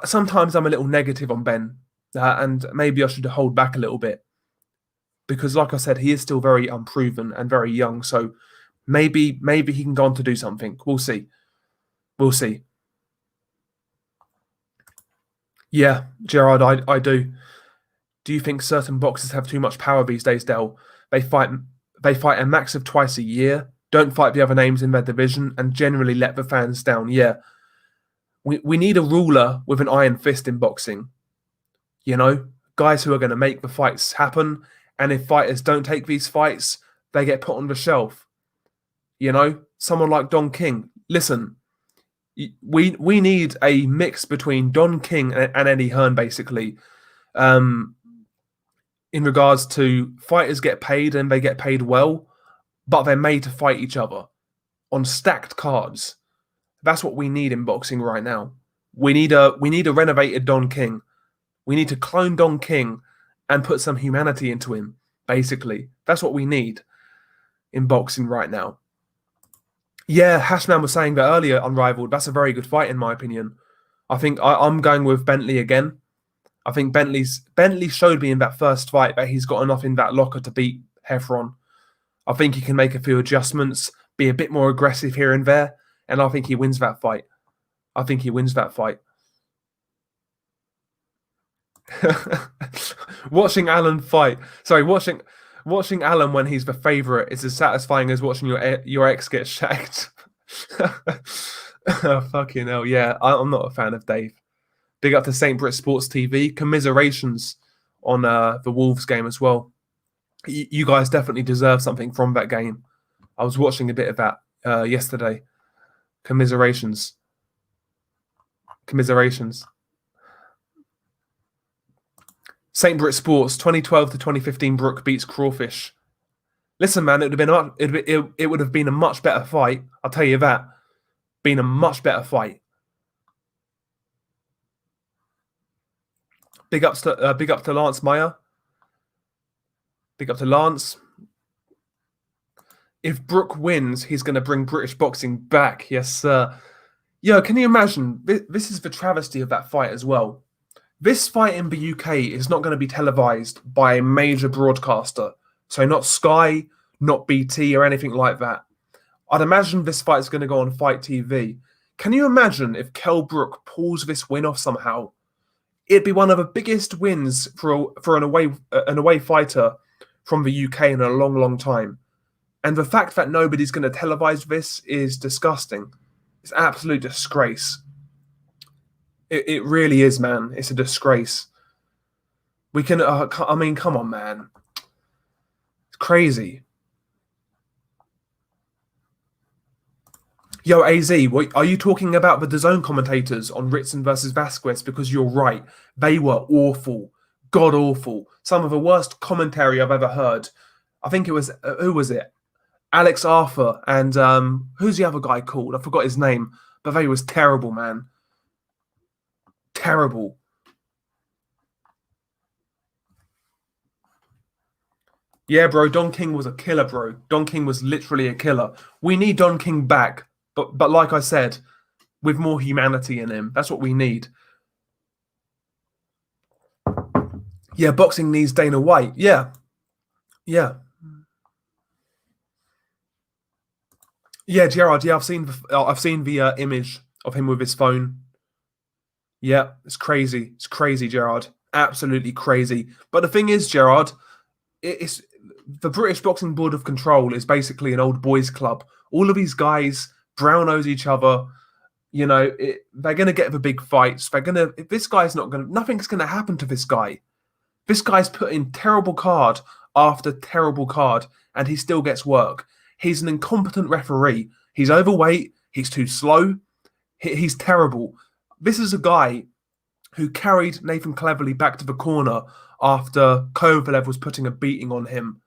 Sometimes I'm a little negative on Ben, and maybe I should hold back a little bit because, like I said, he is still very unproven and very young. So maybe he can go on to do something. We'll see. We'll see. Yeah, Gerard, I do. Do you think certain boxers have too much power these days, Del? They fight a max of twice a year, don't fight the other names in their division, and generally let the fans down. Yeah. We need a ruler with an iron fist in boxing. You know, guys who are going to make the fights happen. And if fighters don't take these fights, they get put on the shelf. You know, someone like Don King. Listen, we need a mix between Don King and Eddie Hearn, basically. In regards to fighters get paid and they get paid well, but they're made to fight each other on stacked cards. That's what we need in boxing right now. We need a renovated Don King. We need to clone Don King and put some humanity into him, basically. That's what we need in boxing right now. Yeah, Hashman was saying that earlier, Unrivaled. That's a very good fight, in my opinion. I think I'm going with Bentley again. I think Bentley showed me in that first fight that he's got enough in that locker to beat Heffron. I think he can make a few adjustments, be a bit more aggressive here and there, and I think he wins that fight. Watching Alan fight. Sorry, watching Alan when he's the favourite is as satisfying as watching your ex get shagged. Oh, fucking hell, yeah. I'm not a fan of Dave. Big up to St. Brit Sports TV. Commiserations on the Wolves game as well. You guys definitely deserve something from that game. I was watching a bit of that yesterday. Commiserations. St. Brit Sports, 2012 to 2015, Brook beats Crawfish. Listen, man, it would have been a much better fight. I'll tell you that. Been a much better fight. Big up to Lance Meyer. Big up to Lance. If Brook wins, he's going to bring British boxing back. Yes, sir. Yo, can you imagine? This is the travesty of that fight as well. This fight in the UK is not going to be televised by a major broadcaster. So not Sky, not BT or anything like that. I'd imagine this fight is going to go on Fight TV. Can you imagine if Kell Brook pulls this win off somehow? It'd be one of the biggest wins for an away fighter from the UK in a long, long time. And the fact that nobody's going to televise this is disgusting. It's an absolute disgrace. It really is, man. It's a disgrace. We can, I mean, come on, man. It's crazy. Yo, AZ, are you talking about the DAZN commentators on Ritson versus Vasquez? Because you're right. They were awful. God awful. Some of the worst commentary I've ever heard. I think it was, who was it? Alex Arthur and who's the other guy called? I forgot his name. But they was terrible, man. Terrible. Yeah, bro, Don King was a killer, bro. Don King was literally a killer. We need Don King back. But like I said, with more humanity in him. That's what we need. Yeah, boxing needs Dana White. Yeah, yeah, yeah, Gerard. Yeah, I've seen the image of him with his phone. Yeah, it's crazy. It's crazy, Gerard. Absolutely crazy. But the thing is, Gerard, it's the British Boxing Board of Control is basically an old boys' club. All of these guys brown nose each other. They're going to get the big fights. They're going to. If this guy's not going to, nothing's going to happen to this guy. This guy's put in terrible card after terrible card, and he still gets work. He's an incompetent referee. He's overweight. He's too slow. He's terrible. This is a guy who carried Nathan Cleverly back to the corner after Kovalev was putting a beating on him.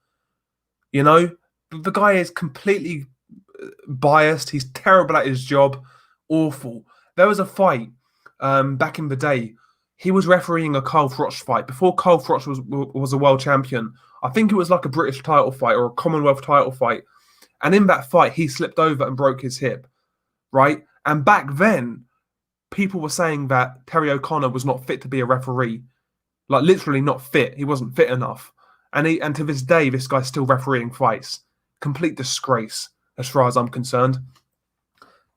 You know, the guy is completely biased. He's terrible at his job. Awful. There was a fight back in the day. He was refereeing a Carl Froch fight before Carl Froch was a world champion. I think it was like a British title fight or a Commonwealth title fight. And in that fight, he slipped over and broke his hip, right? And back then, people were saying that Terry O'Connor was not fit to be a referee. Like, literally not fit. He wasn't fit enough. And to this day, this guy's still refereeing fights. Complete disgrace, as far as I'm concerned.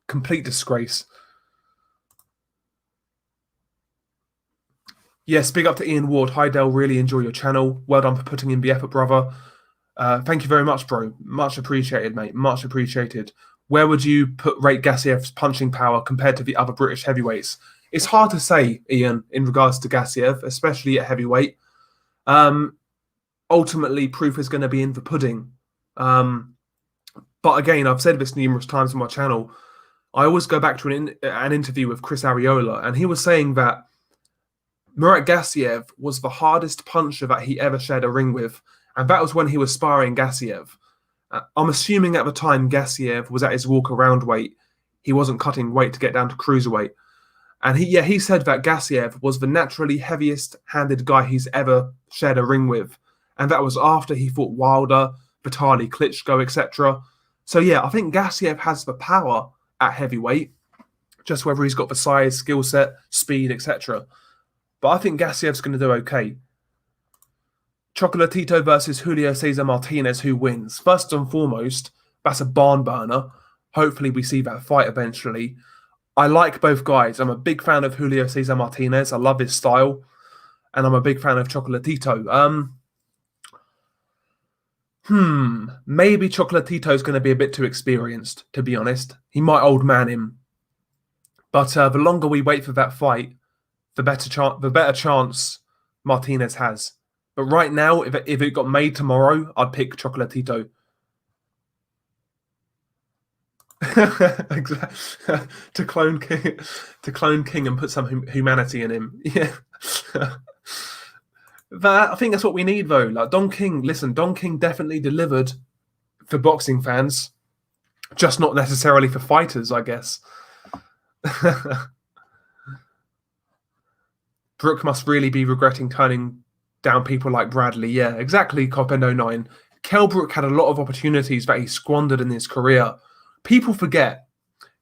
Complete disgrace. Yes, big up to Ian Ward. Hi, Dale. Really enjoy your channel. Well done for putting in the effort, brother. Thank you very much, bro. Much appreciated, mate. Much appreciated. Where would you rate Gassiev's punching power compared to the other British heavyweights? It's hard to say, Ian, in regards to Gassiev, especially at heavyweight. Ultimately, proof is going to be in the pudding. But again, I've said this numerous times on my channel. I always go back to an interview with Chris Arreola, and he was saying that Murat Gassiev was the hardest puncher that he ever shared a ring with, and that was when he was sparring Gassiev. I'm assuming at the time Gassiev was at his walk-around weight. He wasn't cutting weight to get down to cruiserweight. And he said that Gassiev was the naturally heaviest-handed guy he's ever shared a ring with. And that was after he fought Wilder, Vitaly Klitschko, etc. So yeah, I think Gassiev has the power at heavyweight, just whether he's got the size, skill set, speed, etc. But I think Gassiev's going to do okay. Chocolatito versus Julio Cesar Martinez, who wins? First and foremost, that's a barn burner. Hopefully we see that fight eventually. I like both guys. I'm a big fan of Julio Cesar Martinez. I love his style. And I'm a big fan of Chocolatito. Maybe Chocolatito's going to be a bit too experienced, to be honest. He might old man him. But the longer we wait for that fight, the better chance Martinez has. But right now, if it got made tomorrow, I'd pick Chocolatito. to clone King and put some humanity in him. Yeah. I think that's what we need, though. Like Don King, listen, Don King definitely delivered for boxing fans, just not necessarily for fighters, I guess. Brooke must really be regretting turning down people like Bradley. Yeah, exactly, Copendo9. Kell Brook had a lot of opportunities that he squandered in his career. People forget,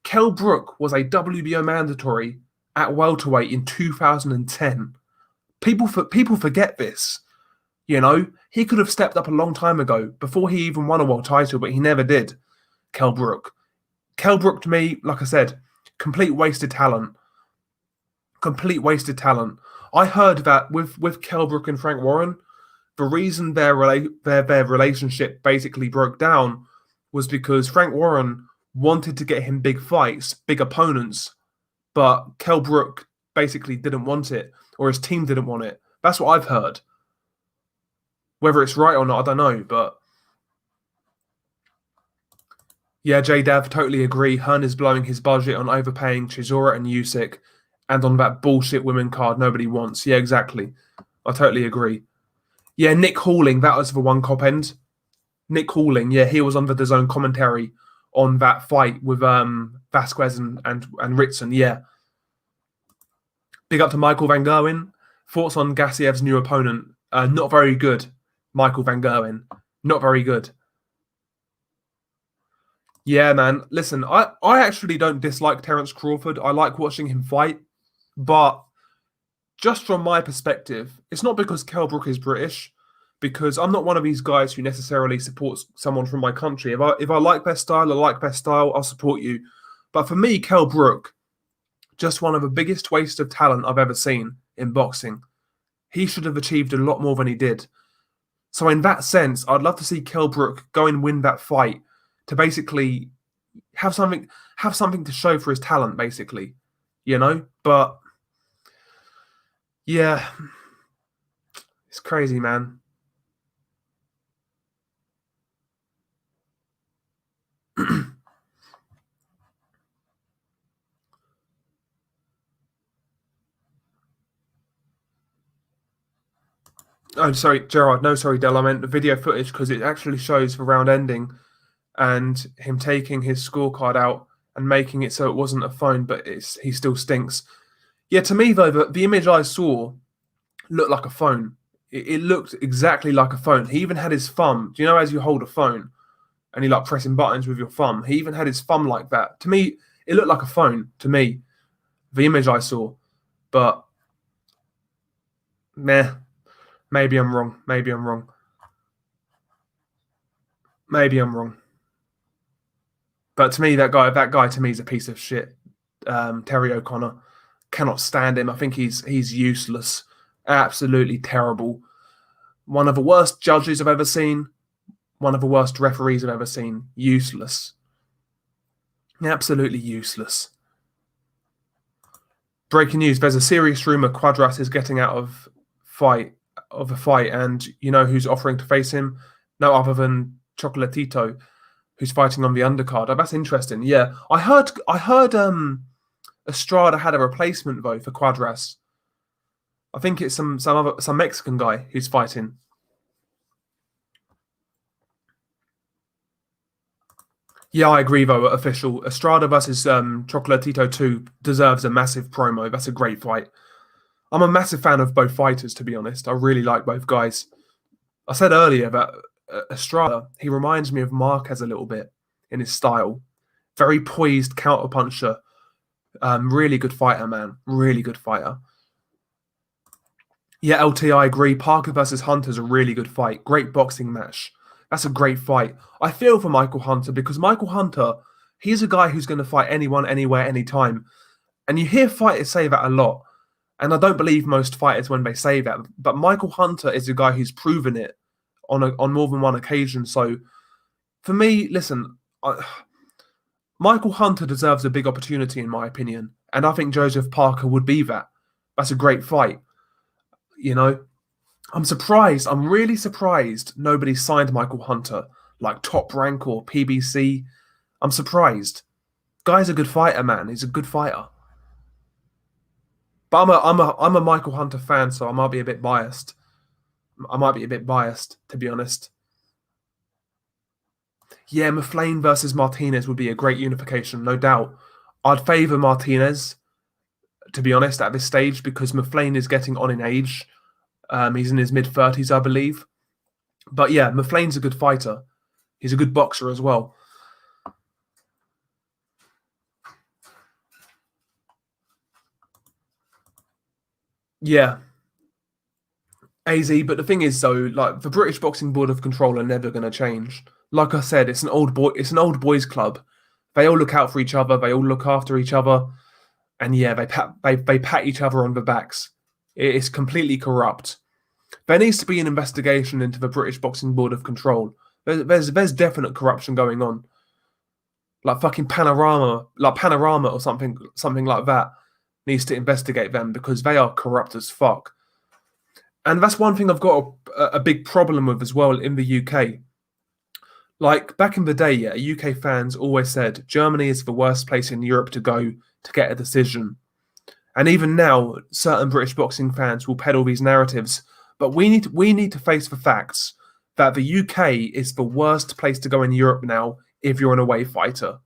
Kell Brook was a WBO mandatory at welterweight in 2010. People forget this. You know, he could have stepped up a long time ago, before he even won a world title, but he never did, Kell Brook. Kell Brook, to me, like I said, complete wasted talent. Complete wasted talent. I heard that with Kell Brook and Frank Warren, the reason their relationship basically broke down was because Frank Warren wanted to get him big fights, big opponents, but Kell Brook basically didn't want it, or his team didn't want it. That's what I've heard. Whether it's right or not, I don't know, but yeah, J-Dav, totally agree. Hearn is blowing his budget on overpaying Chisora and Usyk, and on that bullshit women card nobody wants. Yeah, exactly. I totally agree. Yeah, Nick Halling, that was the one cop end. Nick Halling, yeah, he was on the DAZN commentary on that fight with Vasquez and Ritson, yeah. Big up to Michael Van Gerwen. Thoughts on Gassiev's new opponent? Not very good, Michael Van Gerwen. Not very good. Yeah, man. Listen, I actually don't dislike Terence Crawford. I like watching him fight. But just from my perspective, it's not because Kell Brook is British, because I'm not one of these guys who necessarily supports someone from my country. If I like their style, I like their style, I'll support you. But for me, Kell Brook, just one of the biggest waste of talent I've ever seen in boxing. He should have achieved a lot more than he did. So in that sense, I'd love to see Kell Brook go and win that fight to basically have something to show for his talent, basically. But yeah, it's crazy, man. Oh, sorry, Gerard. No, sorry, Del. I meant the video footage because it actually shows the round ending and him taking his scorecard out and making it so it wasn't a phone, but he still stinks. Yeah, to me though, the image I saw looked like a phone. It looked exactly like a phone. He even had his thumb. Do you know as you hold a phone and you like pressing buttons with your thumb? He even had his thumb like that. To me, it looked like a phone. To me, the image I saw, but meh. Maybe I'm wrong. Maybe I'm wrong. Maybe I'm wrong. But to me, that guy to me is a piece of shit. Terry O'Connor, cannot stand him. I think he's useless. Absolutely terrible. One of the worst judges I've ever seen. One of the worst referees I've ever seen. Useless. Absolutely useless. Breaking news: there's a serious rumor Quadras is getting out of a fight, and you know who's offering to face him? No other than Chocolatito, who's fighting on the undercard. Oh, that's interesting. Yeah, I heard Estrada had a replacement though for Quadras. I think it's some Mexican guy who's fighting. Yeah, I agree though. Official Estrada versus Chocolatito 2 deserves a massive promo. That's a great fight. I'm a massive fan of both fighters, to be honest. I really like both guys. I said earlier that Estrada, he reminds me of Marquez a little bit in his style. Very poised counterpuncher. Really good fighter, man. Really good fighter. Yeah, LT, I agree. Parker versus Hunter's a really good fight. Great boxing match. That's a great fight. I feel for Michael Hunter because Michael Hunter, he's a guy who's going to fight anyone, anywhere, anytime. And you hear fighters say that a lot. And I don't believe most fighters when they say that. But Michael Hunter is a guy who's proven it on more than one occasion. So for me, listen, Michael Hunter deserves a big opportunity, in my opinion. And I think Joseph Parker would be that. That's a great fight. I'm surprised. I'm really surprised nobody signed Michael Hunter, like Top Rank or PBC. I'm surprised. Guy's a good fighter, man. He's a good fighter. But I'm a Michael Hunter fan, so I might be a bit biased. To be honest. Yeah, McLean versus Martinez would be a great unification, no doubt. I'd favour Martinez, to be honest, at this stage, because McLean is getting on in age. He's in his mid-30s, I believe. But yeah, McLean's a good fighter. He's a good boxer as well. Yeah. AZ, but the thing is, though, like the British Boxing Board of Control are never going to change. Like I said, it's an old boys club. They all look out for each other. They all look after each other, and yeah, they pat each other on the backs. It's completely corrupt. There needs to be an investigation into the British Boxing Board of Control. There's definite corruption going on. Like fucking Panorama or something like that needs to investigate them because they are corrupt as fuck. And that's one thing I've got a big problem with as well in the UK. Like back in the day, yeah, UK fans always said Germany is the worst place in Europe to go to get a decision. And even now, certain British boxing fans will peddle these narratives. But we need to face the facts that the UK is the worst place to go in Europe now if you're an away fighter.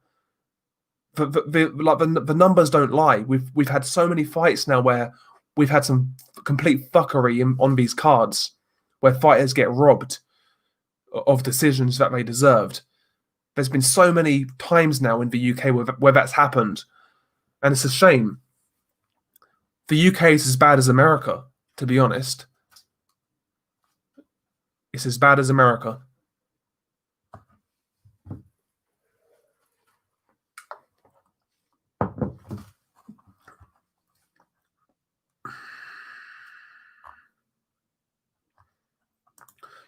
The numbers don't lie. We've had so many fights now where we've had some complete fuckery on these cards, where fighters get robbed of decisions that they deserved. There's been so many times now in the UK where that's happened, and it's a shame. The UK is as bad as America, to be honest. It's as bad as America.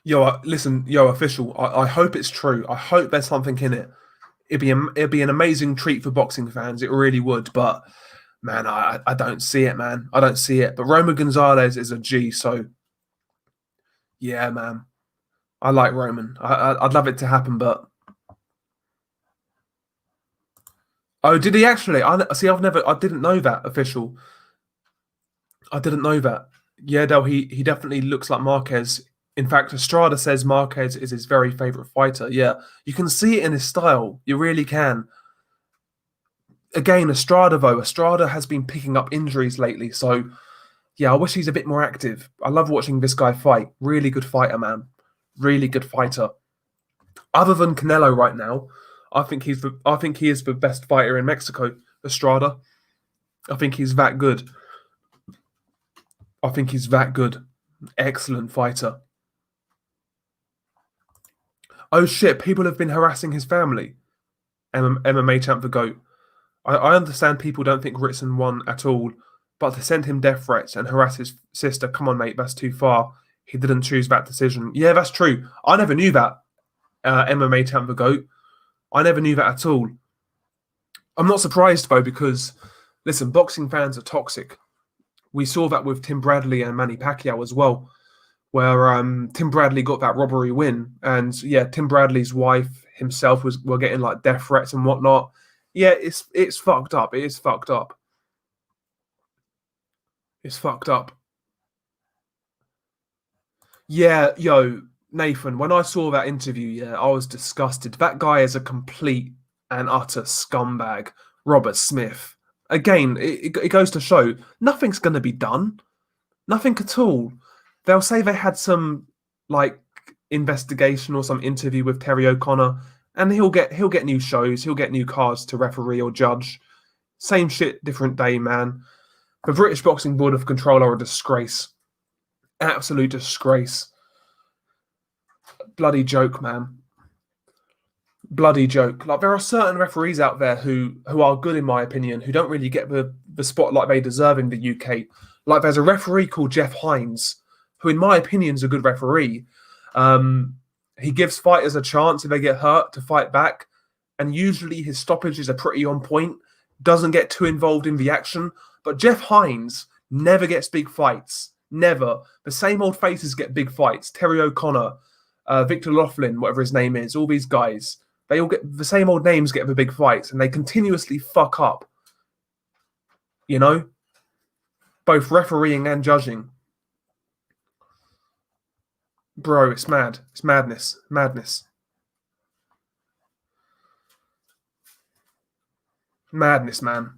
Yo, listen, yo, official. I hope it's true. I hope there's something in it. It'd be an amazing treat for boxing fans. It really would. But man, I don't see it, man. I don't see it. But Roman Gonzalez is a G. So yeah, man. I like Roman. I'd love it to happen, but oh, did he actually? I see. I didn't know that, official. I didn't know that. Yeah, Del. He definitely looks like Marquez. In fact, Estrada says Marquez is his very favorite fighter. Yeah, you can see it in his style. You really can. Again, Estrada though. Estrada has been picking up injuries lately, so yeah, I wish he's a bit more active. I love watching this guy fight. Really good fighter, man. Really good fighter. Other than Canelo right now, I think he is the best fighter in Mexico, Estrada. I think he's that good. I think he's that good. Excellent fighter. Oh shit, people have been harassing his family. MMA champ the GOAT. I understand people don't think Ritson won at all, but to send him death threats and harass his sister, come on, mate, that's too far. He didn't choose that decision. Yeah, that's true. I never knew that, MMA champ the GOAT. I never knew that at all. I'm not surprised, though, because, listen, boxing fans are toxic. We saw that with Tim Bradley and Manny Pacquiao as well, where Tim Bradley got that robbery win. And, yeah, Tim Bradley's wife himself were getting, like, death threats and whatnot. Yeah, it's fucked up. It is fucked up. It's fucked up. Yeah, yo, Nathan, when I saw that interview, yeah, I was disgusted. That guy is a complete and utter scumbag. Robert Smith. Again, it goes to show nothing's going to be done. Nothing at all. They'll say they had some, like, investigation or some interview with Terry O'Connor, and he'll get new shows, he'll get new cards to referee or judge. Same shit, different day, man. The British Boxing Board of Control are a disgrace. Absolute disgrace. Bloody joke, man. Bloody joke. Like, there are certain referees out there who are good, in my opinion, who don't really get the spotlight they deserve in the UK. Like, there's a referee called Jeff Hines, who, in my opinion, is a good referee. He gives fighters a chance if they get hurt to fight back, and usually his stoppages are pretty on point, doesn't get too involved in the action. But Jeff Hines never gets big fights. Never. The same old faces get big fights. Terry O'Connor, Victor Loughlin, whatever his name is, all these guys, they all get the same old names, get the big fights, and they continuously fuck up. You know? Both refereeing and judging. Bro, it's mad. It's madness. Madness. Madness, man.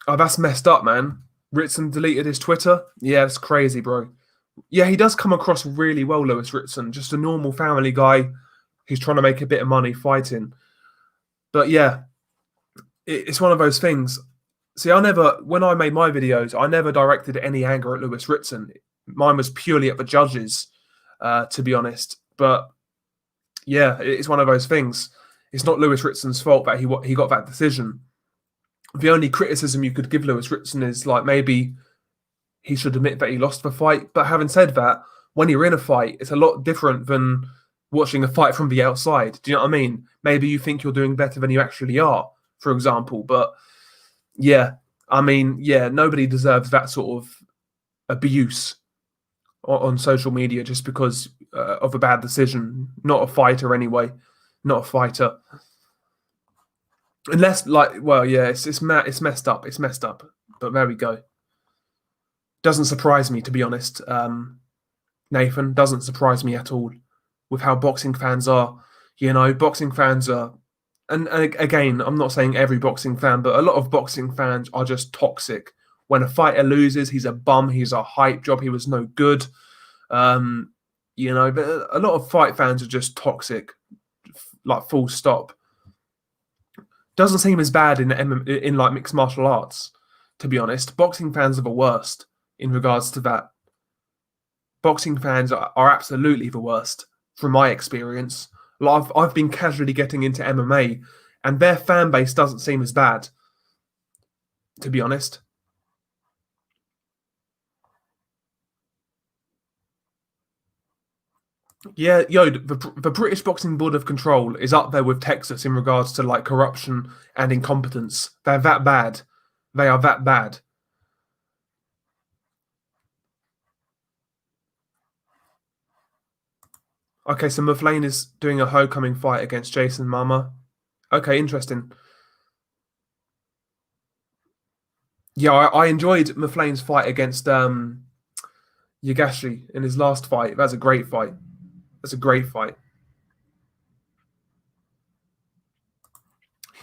Oh, that's messed up, man. Ritson deleted his Twitter? Yeah, it's crazy, bro. Yeah, he does come across really well, Lewis Ritson. Just a normal family guy who's trying to make a bit of money fighting. But yeah, it's one of those things. See, when I made my videos, I never directed any anger at Lewis Ritson. Mine was purely at the judges, to be honest. But yeah, it's one of those things. It's not Lewis Ritson's fault that he got that decision. The only criticism you could give Lewis Ritson is, like, maybe he should admit that he lost the fight. But having said that, when you're in a fight, it's a lot different than watching a fight from the outside. Do you know what I mean? Maybe you think you're doing better than you actually are, for example. But yeah, I mean, yeah, nobody deserves that sort of abuse on social media just because of a bad decision. Not a fighter, anyway. Not a fighter. Unless, like, well, yeah, it's messed up. It's messed up. But there we go. Doesn't surprise me, to be honest. Nathan, doesn't surprise me at all with how boxing fans are. You know, boxing fans are, and again, I'm not saying every boxing fan, but a lot of boxing fans are just toxic. When a fighter loses, he's a bum. He's a hype job. He was no good. You know, but a lot of fight fans are just toxic, like, full stop. Doesn't seem as bad in like mixed martial arts. to be honest. Boxing fans are the worst in regards to that. Boxing fans are absolutely the worst from my experience. Like I've been casually getting into MMA, and their fan base doesn't seem as bad, to be honest. Yeah, yo, the British Boxing Board of Control is up there with Texas in regards to like corruption and incompetence. They're that bad. They are that bad. Okay, so McLean is doing a homecoming fight against Jason Mama. Okay, interesting. Yeah, I enjoyed McLean's fight against Yagashi in his last fight. That's a great fight. That's a great fight.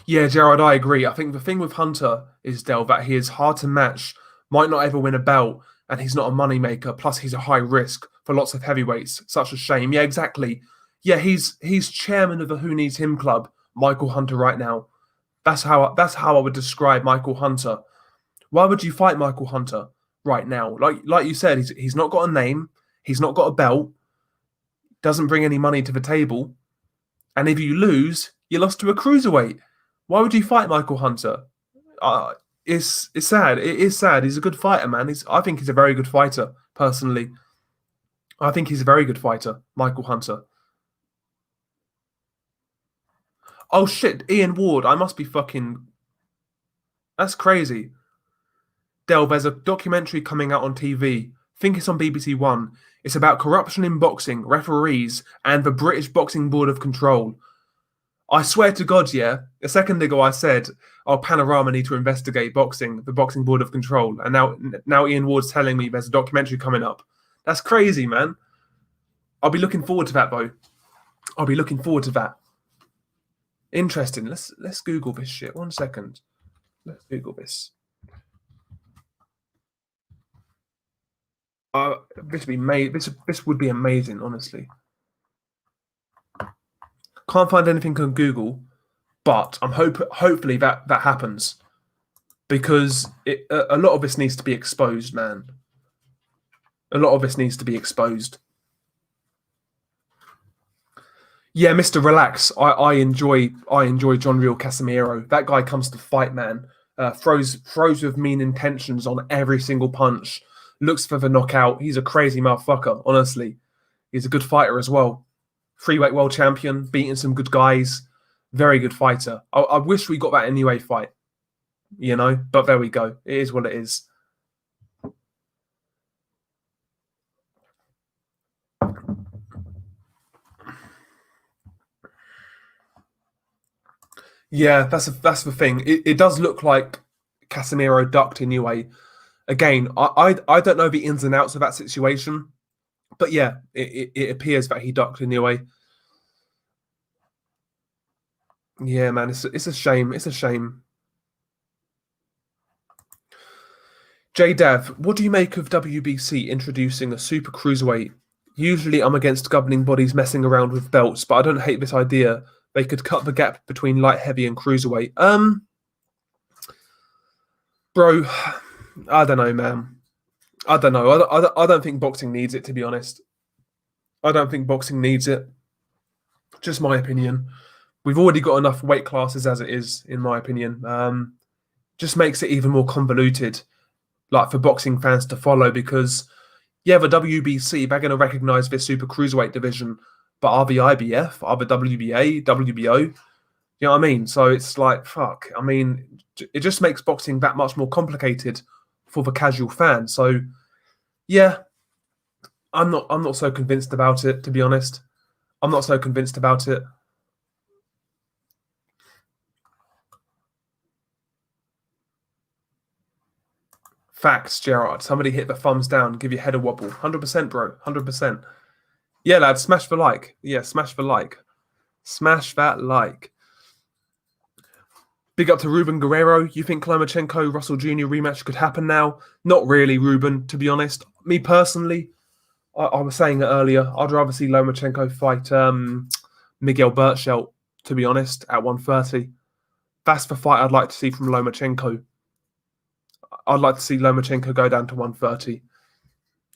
Yeah, Gerard, I agree. I think the thing with Hunter is, Del, that he is hard to match, might not ever win a belt, and he's not a moneymaker. Plus, he's a high risk for lots of heavyweights. Such a shame. Yeah, exactly. Yeah, he's chairman of the Who Needs Him club, Michael Hunter, right now. That's how I would describe Michael Hunter. Why would you fight Michael Hunter right now? Like you said, he's not got a name, he's not got a belt, doesn't bring any money to the table, and if you lose, you lost to a cruiserweight. Why would you fight Michael Hunter? It's sad. It is sad. He's a good fighter, man. I think he's a very good fighter, personally. I think he's a very good fighter, Michael Hunter. Oh shit, Ian Ward. I must be fucking. That's crazy. Del, there's a documentary coming out on TV. Think it's on BBC One. It's about corruption in boxing, referees, and the British Boxing Board of Control. I swear to God, yeah. A second ago, I said, "Oh, Panorama need to investigate boxing, the Boxing Board of Control," and now Ian Ward's telling me there's a documentary coming up. That's crazy, man. I'll be looking forward to that, though. I'll be looking forward to that. Interesting. Let's Google this shit. 1 second. Let's Google this. This would be this would be amazing, honestly. Can't find anything on Google, but I'm hopefully that happens because a lot of this needs to be exposed, man. A lot of this needs to be exposed. Yeah, Mr. Relax. I enjoy John Real Casemiro. That guy comes to fight, man. Throws with mean intentions on every single punch. Looks for the knockout. He's a crazy motherfucker, honestly. He's a good fighter as well. Freeweight world champion, beating some good guys. Very good fighter. I wish we got that anyway fight, you know, but there we go. It is what it is. Yeah, that's the thing. It does look like Casemiro ducked Inoue. Again, I don't know the ins and outs of that situation, but yeah, it appears that he ducked Inoue. Yeah, man, it's a shame. It's a shame. J Dev, what do you make of WBC introducing a super cruiserweight? Usually I'm against governing bodies messing around with belts, but I don't hate this idea. They could cut the gap between light heavy and cruiserweight. Bro, I don't know, man. I don't know. I don't think boxing needs it, to be honest. I don't think boxing needs it. Just my opinion. We've already got enough weight classes as it is, in my opinion. Just makes it even more convoluted, like for boxing fans to follow, because yeah, the WBC, they're going to recognise this super cruiserweight division, but are the IBF, are the WBA, WBO? You know what I mean? So it's like, fuck. I mean, it just makes boxing that much more complicated for the casual fan. So yeah, I'm not so convinced about it, to be honest. I'm not so convinced about it. Facts, Gerard. Somebody hit the thumbs down, give your head a wobble. 100%, bro. 100%. Yeah, lad, smash the like. Yeah, smash the like. Smash that like. Big up to Ruben Guerrero. You think Lomachenko Russell Jr. rematch could happen now? Not really, Ruben, to be honest. Me personally, I was saying it earlier, I'd rather see Lomachenko fight Miguel Berchelt, to be honest, at 130. That's the fight I'd like to see from Lomachenko. I'd like to see Lomachenko go down to 130.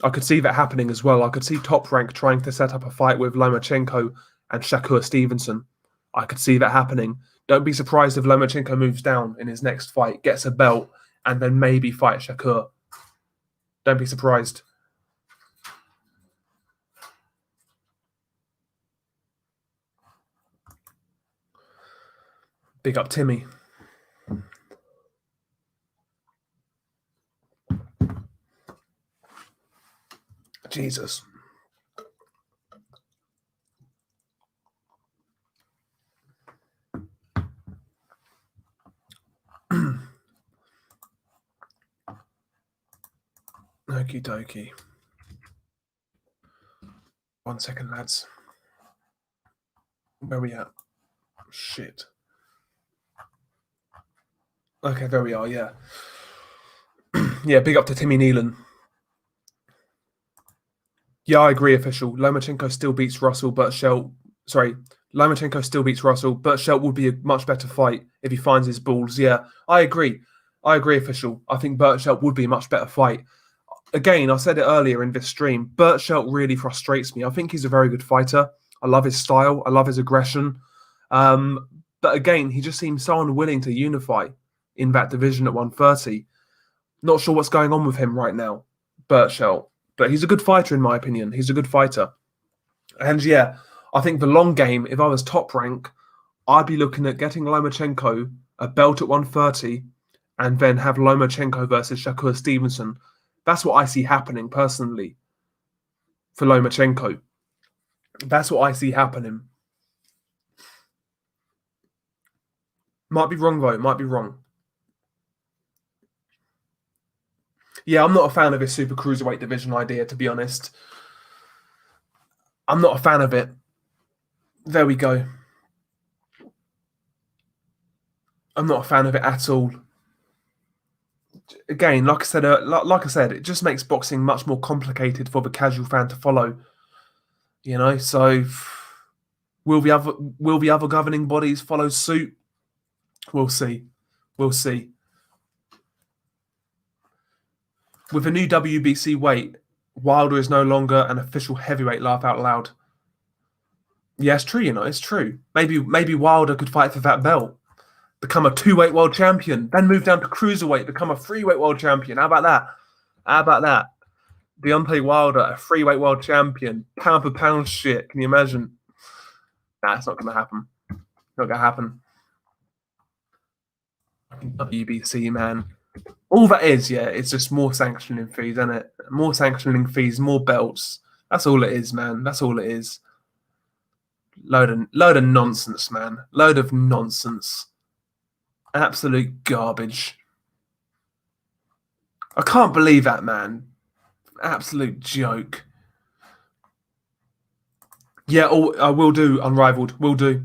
I could see that happening as well. I could see Top Rank trying to set up a fight with Lomachenko and Shakur Stevenson. I could see that happening. Don't be surprised if Lomachenko moves down in his next fight, gets a belt, and then maybe fight Shakur. Don't be surprised. Big up Timmy. Jesus. Okie dokie. 1 second, lads. Where we at? Shit. Okay, there we are, yeah. Yeah, big up to Timmy Nealon. Yeah, I agree, official. Lomachenko still beats Russell, but Lomachenko still beats Russell, but Schelt would be a much better fight if he finds his balls. Yeah, I agree. I agree, official. I think Bert Schelt would be a much better fight. Again, I said it earlier in this stream, Bert Schelt really frustrates me. I think he's a very good fighter. I love his style. I love his aggression. But again, he just seems so unwilling to unify in that division at 130. Not sure what's going on with him right now, Bert Schelt. But he's a good fighter, in my opinion. He's a good fighter. And yeah, I think the long game, if I was Top Rank, I'd be looking at getting Lomachenko a belt at 130 and then have Lomachenko versus Shakur Stevenson. That's what I see happening personally for Lomachenko. That's what I see happening. Might be wrong, though. Might be wrong. Yeah, I'm not a fan of this super cruiserweight division idea, to be honest. I'm not a fan of it. There we go. I'm not a fan of it at all. Again, like I said, it just makes boxing much more complicated for the casual fan to follow. You know, so will the other governing bodies follow suit? We'll see. We'll see. With the new WBC weight, Wilder is no longer an official heavyweight. Laugh out loud. Yeah, it's true. You know, it's true. Maybe Wilder could fight for that belt, become a 2-weight world champion, then move down to cruiserweight, become a 3-weight world champion. How about that? How about that? Deontay Wilder, a 3-weight world champion, pound for pound shit. Can you imagine? Nah, it's not going to happen. Not going to happen. WBC, man. All that is, yeah, it's just more sanctioning fees, isn't it? More sanctioning fees, more belts. That's all it is, man. That's all it is. Load of nonsense, man. Load of nonsense. Absolute garbage. I can't believe that, man. Absolute joke. Yeah, I will do, Unrivaled. Will do.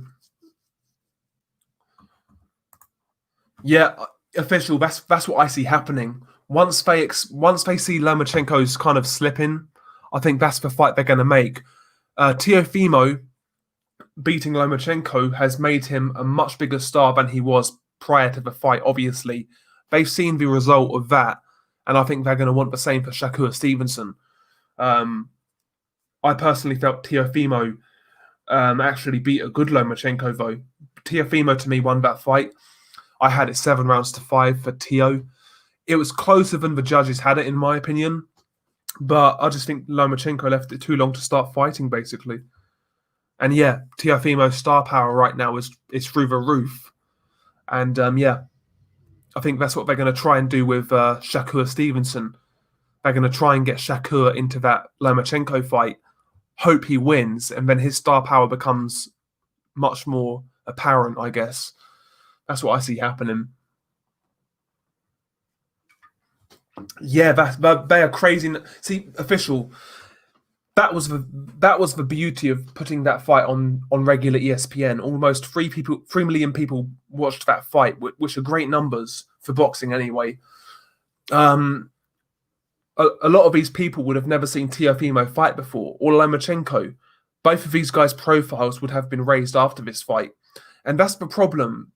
Yeah, official. That's what I see happening. Once they see Lomachenko's kind of slipping, I think that's the fight they're going to make. Teofimo beating Lomachenko has made him a much bigger star than he was prior to the fight. Obviously, they've seen the result of that, and I think they're going to want the same for Shakur Stevenson. I personally felt Teofimo actually beat a good Lomachenko, though. Teofimo, to me, won that fight. I had it 7 rounds to 5 for Teo. It was closer than the judges had it, in my opinion. But I just think Lomachenko left it too long to start fighting, basically. And yeah, Teofimo's star power right now is through the roof. And yeah, I think that's what they're going to try and do with Shakur Stevenson. They're going to try and get Shakur into that Lomachenko fight, hope he wins, and then his star power becomes much more apparent, I guess. That's what I see happening. Yeah, they are crazy. See, official. That was the beauty of putting that fight on regular ESPN. Almost 3 million people watched that fight, which are great numbers for boxing anyway. A lot of these people would have never seen Teofimo fight before, or Lomachenko. Both of these guys' profiles would have been raised after this fight. And that's the problem.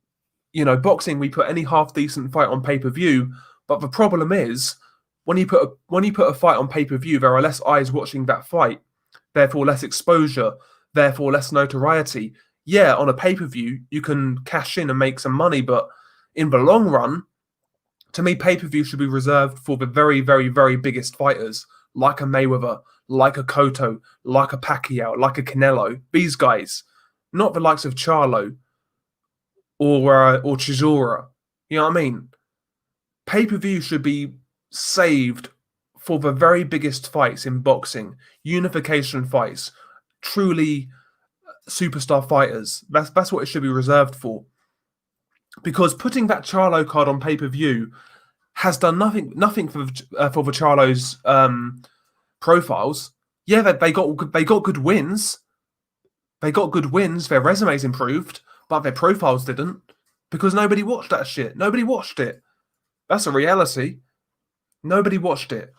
You know, boxing, we put any half-decent fight on pay-per-view, But the problem is, when you put a fight on pay-per-view, there are less eyes watching that fight, therefore less exposure, therefore less notoriety. Yeah, on a pay-per-view, you can cash in and make some money, but in the long run, to me, pay-per-view should be reserved for the very, very, very biggest fighters, like a Mayweather, like a Cotto, like a Pacquiao, like a Canelo. These guys, not the likes of Charlo or Chisora. You know what I mean? Pay-per-view should be saved for the very biggest fights in boxing, unification fights, truly superstar fighters. That's what it should be reserved for. Because putting that Charlo card on pay-per-view has done nothing for the Charlo's profiles. Yeah, they got good wins. They got good wins. Their resumes improved, but their profiles didn't because nobody watched that shit. Nobody watched it. That's a reality. Nobody watched it.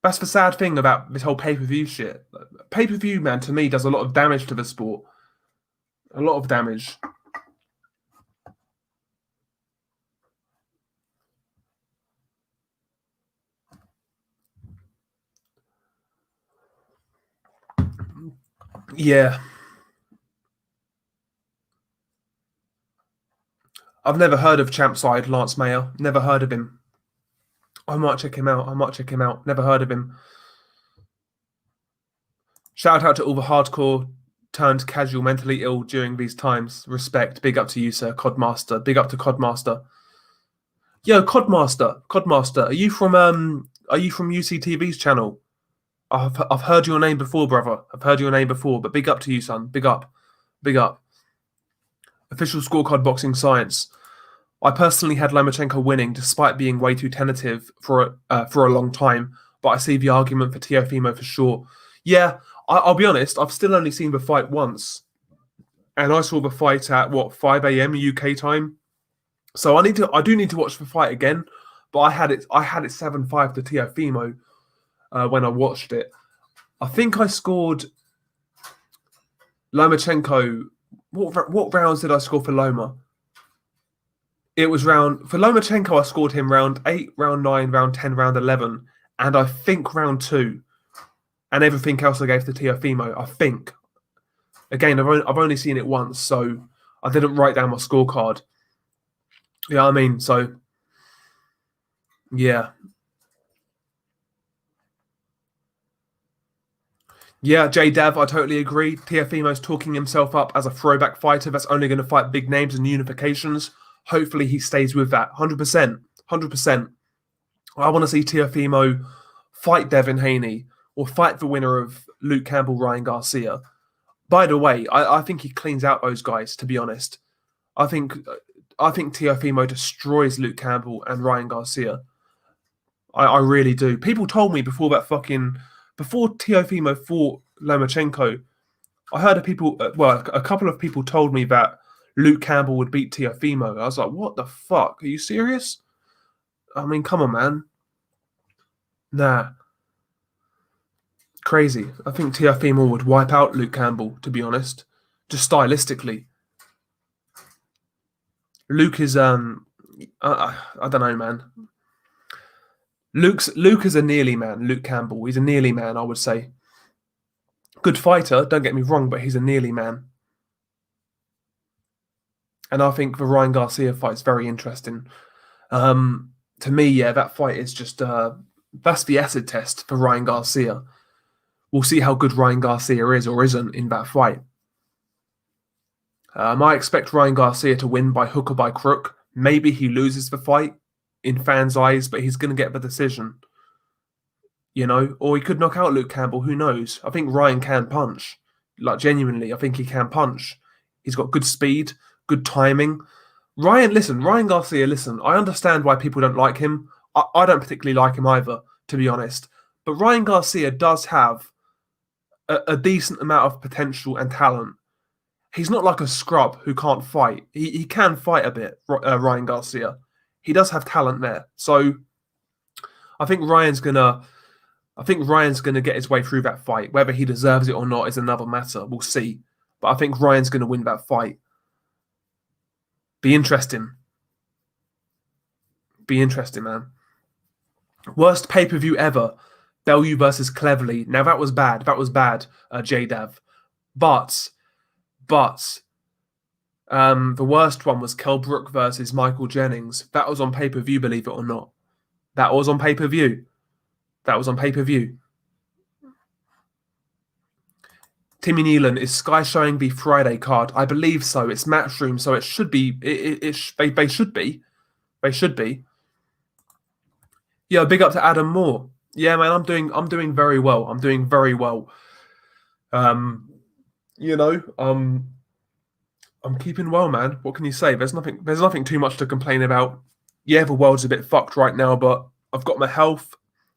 That's the sad thing about this whole pay-per-view shit. Pay-per-view, man, to me, does a lot of damage to the sport. A lot of damage. Yeah. I've never heard of champ side Lance Mayer. Never heard of him. I might check him out. Never heard of him. Shout out to all the hardcore turned casual mentally ill during these times. Respect. Big up to you, sir. Codmaster. Big up to Codmaster. Yo, Codmaster. Are you from UCTV's channel? I've heard your name before, brother. I've heard your name before, but big up to you, son. Big up. Big up. Official scorecard boxing science. I personally had Lomachenko winning despite being way too tentative for a long time, but I see the argument for Teofimo for sure. Yeah, I'll be honest, I've still only seen the fight once. And I saw the fight at 5 a.m. UK time. So I do need to watch the fight again, but I had it 7-5 to Teofimo when I watched it. I think I scored Lomachenko. What rounds did I score for Loma? It was for Lomachenko, I scored him round 8, round 9, round 10, round 11, and I think round 2. And everything else I gave to Teofimo, I think. Again, I've only seen it once, so I didn't write down my scorecard. You know what I mean? So, yeah. Yeah, J-Dav, I totally agree. Teofimo's talking himself up as a throwback fighter that's only going to fight big names and unifications. Hopefully he stays with that. 100%. 100%. I want to see Teofimo fight Devin Haney or fight the winner of Luke Campbell, Ryan Garcia. By the way, I think he cleans out those guys, to be honest. I think Teofimo destroys Luke Campbell and Ryan Garcia. I really do. People told me before Teofimo fought Lomachenko, I heard a couple of people told me that Luke Campbell would beat Teofimo. I was like, what the fuck? Are you serious? I mean, come on, man. Nah. Crazy. I think Teofimo would wipe out Luke Campbell, to be honest. Just stylistically. Luke is, I don't know, man. Luke is a nearly man, Luke Campbell. He's a nearly man, I would say. Good fighter, don't get me wrong, but he's a nearly man. And I think the Ryan Garcia fight's very interesting. To me, yeah, that fight is just that's the acid test for Ryan Garcia. We'll see how good Ryan Garcia is or isn't in that fight. I expect Ryan Garcia to win by hook or by crook. Maybe he loses the fight in fans' eyes, but he's going to get the decision. You know, or he could knock out Luke Campbell. Who knows? I think Ryan can punch. Like, genuinely, I think he can punch. He's got good speed, good timing. Ryan Garcia, I understand why people don't like him. I don't particularly like him either, to be honest. But Ryan Garcia does have a decent amount of potential and talent. He's not like a scrub who can't fight. He can fight a bit, Ryan Garcia. He does have talent there. So I think Ryan's gonna get his way through that fight. Whether he deserves it or not is another matter. We'll see. But I think Ryan's gonna win that fight. Be interesting. Be interesting, man. Worst pay-per-view ever. Bellew versus Cleverly. Now that was bad. That was bad, J-Dav. But the worst one was Kell Brook versus Michael Jennings. That was on pay-per-view, believe it or not. That was on pay-per-view. That was on pay-per-view. Timmy Nealon, is Sky showing the Friday card? I believe so. It's Matchroom, so it should be. They should be. They should be. Yeah, big up to Adam Moore. Yeah, man, I'm doing very well. I'm doing very well. You know, I'm keeping well, man. What can you say? There's nothing too much to complain about. Yeah, the world's a bit fucked right now, but I've got my health.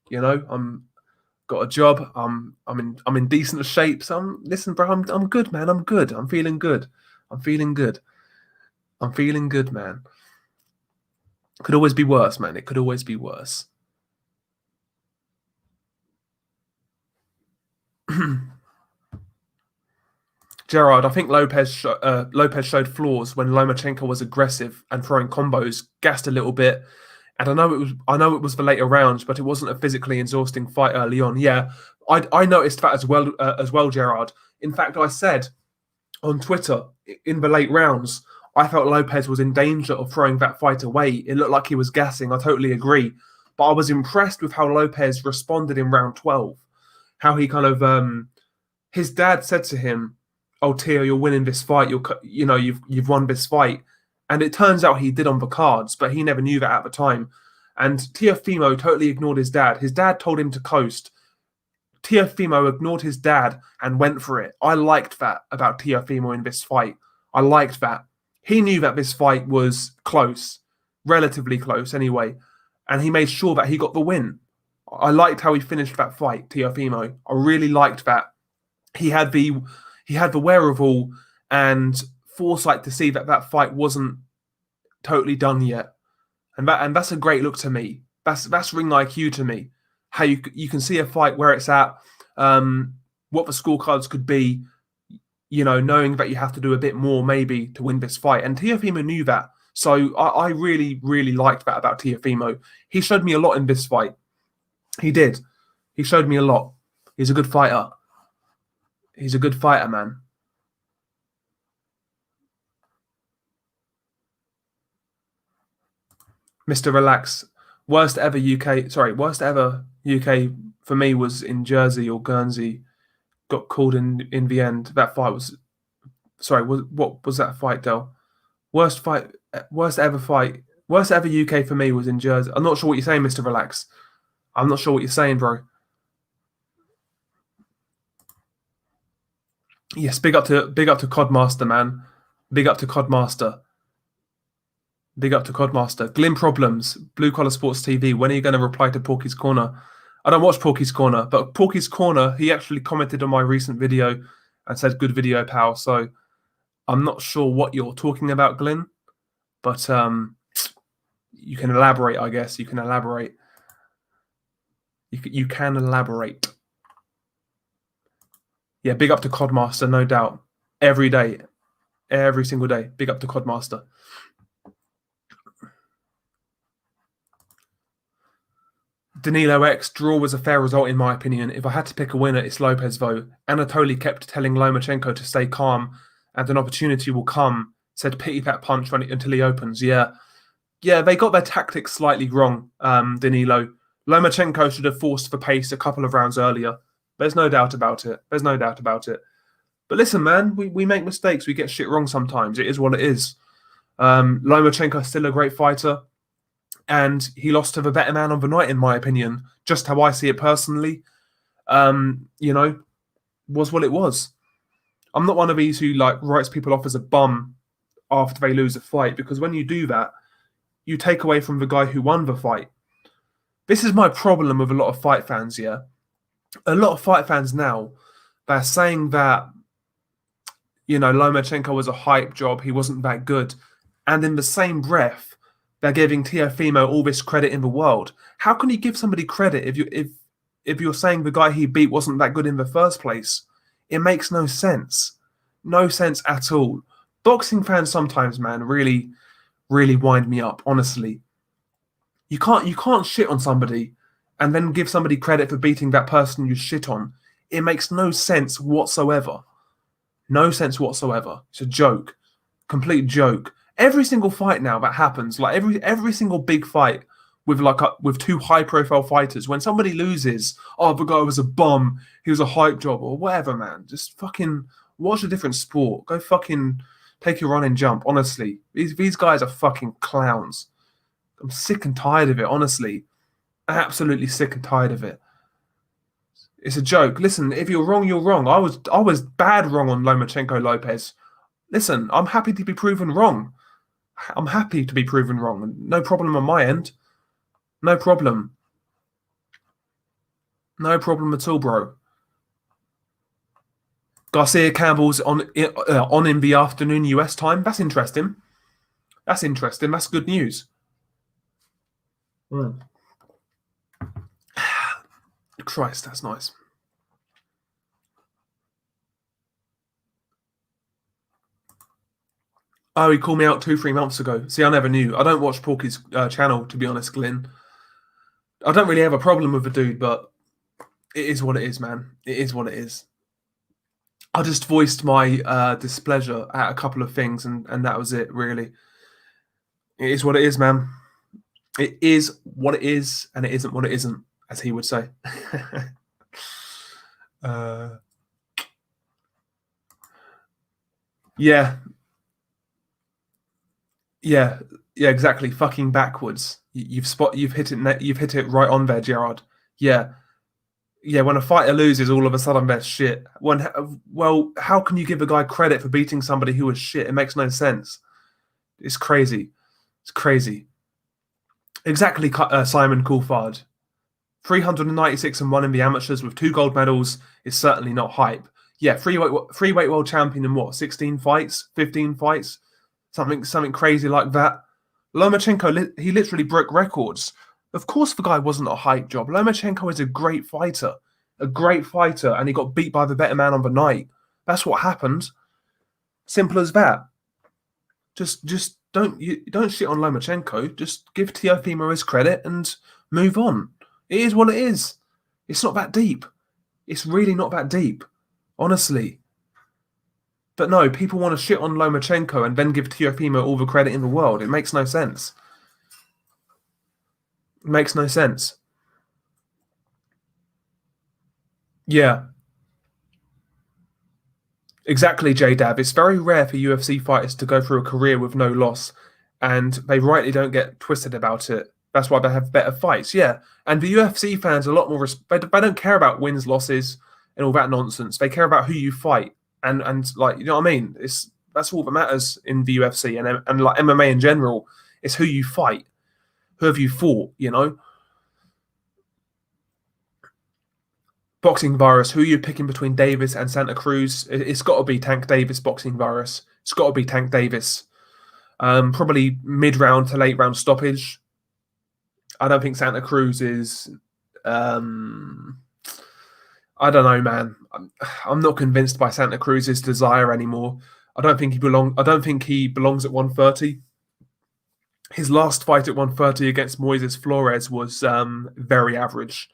You know, I'm got a job. I'm in decent shape. So listen, bro, I'm good, man. I'm good. I'm feeling good. I'm feeling good. I'm feeling good, man. Could always be worse, man. It could always be worse. Gerard, I think Lopez showed flaws when Lomachenko was aggressive and throwing combos, gassed a little bit. And I know it was for later rounds, but it wasn't a physically exhausting fight early on. Yeah, I noticed that as well, Gerard. In fact, I said on Twitter in the late rounds, I felt Lopez was in danger of throwing that fight away. It looked like he was gassing. I totally agree. But I was impressed with how Lopez responded in round 12. How he kind of his dad said to him, "Oh, Tio, you're winning this fight. You've won this fight." And it turns out he did on the cards, but he never knew that at the time. And Teofimo totally ignored his dad. His dad told him to coast. Teofimo ignored his dad and went for it. I liked that about Teofimo in this fight. I liked that. He knew that this fight was close, relatively close anyway, and he made sure that he got the win. I liked how he finished that fight, Teofimo. I really liked that. He had the wherewithal and foresight to see that fight wasn't totally done yet, and that's a great look to me. That's ring IQ to me. How you can see a fight where it's at, what the scorecards could be, knowing that you have to do a bit more maybe to win this fight. And Teofimo knew that, so I really liked that about Teofimo. He showed me a lot in this fight. He did. He showed me a lot. He's a good fighter. He's a good fighter, man. Mr. Relax. Worst ever UK for me was in Jersey or Guernsey. Got called in the end. That fight was... Sorry, what was that fight, Del? Worst ever UK for me was in Jersey. I'm not sure what you're saying, Mr. Relax. I'm not sure what you're saying, bro. Yes, big up to Codmaster, man. Big up to Codmaster. Big up to Codmaster. Glim Problems, Blue Collar Sports TV. When are you going to reply to Porky's Corner? I don't watch Porky's Corner, but Porky's Corner, he actually commented on my recent video and said, "Good video, pal." So I'm not sure what you're talking about, Glenn, but you can elaborate, I guess. You can elaborate. You can elaborate. Yeah, big up to Codmaster, no doubt. Every day. Every single day. Big up to Codmaster. Danilo X, draw was a fair result in my opinion. If I had to pick a winner, it's Lopez though. Anatoly kept telling Lomachenko to stay calm and an opportunity will come. Said pity that punch until he opens. Yeah, they got their tactics slightly wrong, Danilo. Lomachenko should have forced the pace a couple of rounds earlier. There's no doubt about it. But listen, man, we make mistakes. We get shit wrong sometimes. It is what it is. Lomachenko is still a great fighter. And he lost to the better man of the night, in my opinion. Just how I see it personally, was what it was. I'm not one of these who writes people off as a bum after they lose a fight, because when you do that, you take away from the guy who won the fight. This is my problem with a lot of fight fans, yeah? A lot of fight fans now, they're saying that, Lomachenko was a hype job, he wasn't that good. And in the same breath, they're giving Teofimo all this credit in the world. How can you give somebody credit if you're saying the guy he beat wasn't that good in the first place? It makes no sense. No sense at all. Boxing fans sometimes, man, really, really wind me up, honestly. You can't shit on somebody and then give somebody credit for beating that person you shit on. It makes no sense whatsoever. No sense whatsoever. It's a joke. Complete joke. Every single fight now that happens, like every single big fight with with two high profile fighters, when somebody loses, oh, the guy was a bum, he was a hype job or whatever, man. Just fucking watch a different sport. Go fucking take your run and jump. Honestly, these guys are fucking clowns. I'm sick and tired of it. Honestly, absolutely sick and tired of it. It's a joke. Listen, if you're wrong, you're wrong. I was bad wrong on Lomachenko Lopez. Listen, I'm happy to be proven wrong. I'm happy to be proven wrong. No problem on my end. No problem. No problem at all, bro. Garcia Campbell's on in the afternoon US time. That's interesting. That's interesting. That's good news. Mm. Christ, that's nice. Oh, he called me out 2-3 months ago. See, I never knew. I don't watch Porky's channel, to be honest, Glyn. I don't really have a problem with the dude, but it is what it is, man. It is what it is. I just voiced my displeasure at a couple of things, and that was it, really. It is what it is, man. It is what it is, and it isn't what it isn't, as he would say. Yeah, yeah, yeah, exactly. Fucking backwards. You've hit it. You've hit it right on there, Gerard. Yeah, yeah. When a fighter loses, all of a sudden they're shit. Well, how can you give a guy credit for beating somebody who was shit? It makes no sense. It's crazy. It's crazy. Exactly, Simon Coulthard. 396-1 in the amateurs with 2 gold medals is certainly not hype. Yeah, freeweight world champion in what, 16 fights, 15 fights, something crazy like that. Lomachenko, he literally broke records. Of course, the guy wasn't a hype job. Lomachenko is a great fighter, and he got beat by the better man on the night. That's what happened. Simple as that. Just don't shit on Lomachenko. Just give Teofimo his credit and move on. It is what it is. It's not that deep. It's really not that deep, honestly. But no, people want to shit on Lomachenko and then give Teofimo all the credit in the world. It makes no sense. It makes no sense. Yeah. Exactly, J-Dab. It's very rare for UFC fighters to go through a career with no loss, and they rightly don't get twisted about it. That's why they have better fights. Yeah, and the UFC fans are a lot more. They don't care about wins, losses, and all that nonsense. They care about who you fight, and like, you know what I mean. That's all that matters in the UFC and like MMA in general. It's who you fight, who have you fought. You know. Boxing virus. Who are you picking between Davis and Santa Cruz? It's got to be Tank Davis. Boxing virus. It's got to be Tank Davis. Probably mid-round to late-round stoppage. I don't think Santa Cruz is. I don't know, man. I'm not convinced by Santa Cruz's desire anymore. I don't think he belongs at 130. His last fight at 130 against Moises Flores was very average.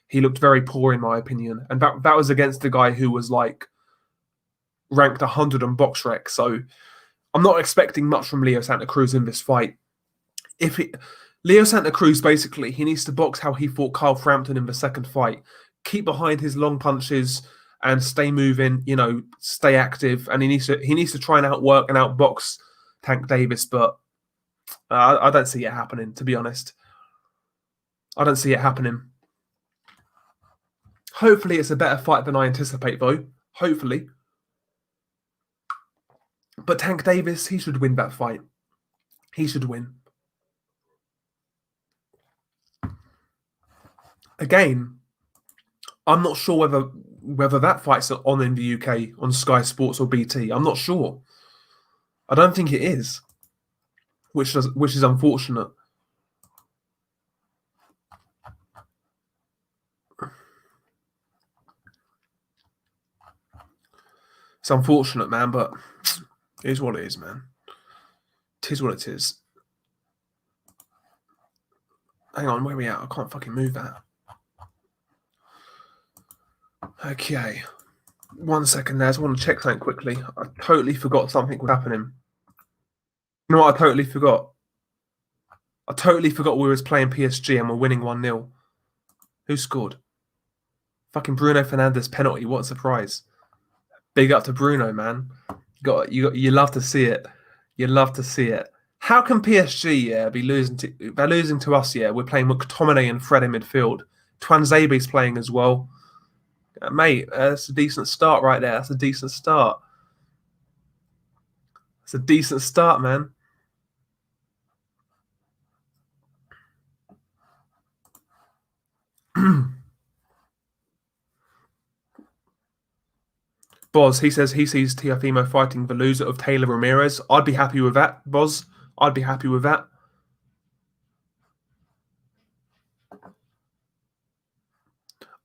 He looked very poor, in my opinion, and that was against the guy who was like ranked 100 on BoxRec. So I'm not expecting much from Leo Santa Cruz in this fight. Leo Santa Cruz, basically, he needs to box how he fought Carl Frampton in the second fight. Keep behind his long punches and stay moving, you know, stay active. And he needs to try and outwork and outbox Tank Davis, but I don't see it happening, to be honest. I don't see it happening. Hopefully it's a better fight than I anticipate, though. Hopefully. But Tank Davis, he should win that fight. He should win. Again, I'm not sure whether that fight's on in the UK on Sky Sports or BT. I'm not sure. I don't think it is, which is unfortunate. It's unfortunate, man, but it is what it is, man. It is what it is. Hang on, where are we at? I can't fucking move that. Okay. 1 second there. I just want to check something quickly. I totally forgot something was happening. You know what I totally forgot? I totally forgot we was playing PSG and we're winning 1-0. Who scored? Fucking Bruno Fernandes penalty. What a surprise. Big up to Bruno, man. You love to see it. You love to see it. How can PSG be losing to they're losing to us? We're playing McTominay and Fred in midfield. Twanzebe's playing as well. Mate, that's a decent start right there. That's a decent start. It's a decent start, man. Boz, he says he sees Teofimo fighting the loser of Taylor Ramirez. I'd be happy with that, Boz. I'd be happy with that.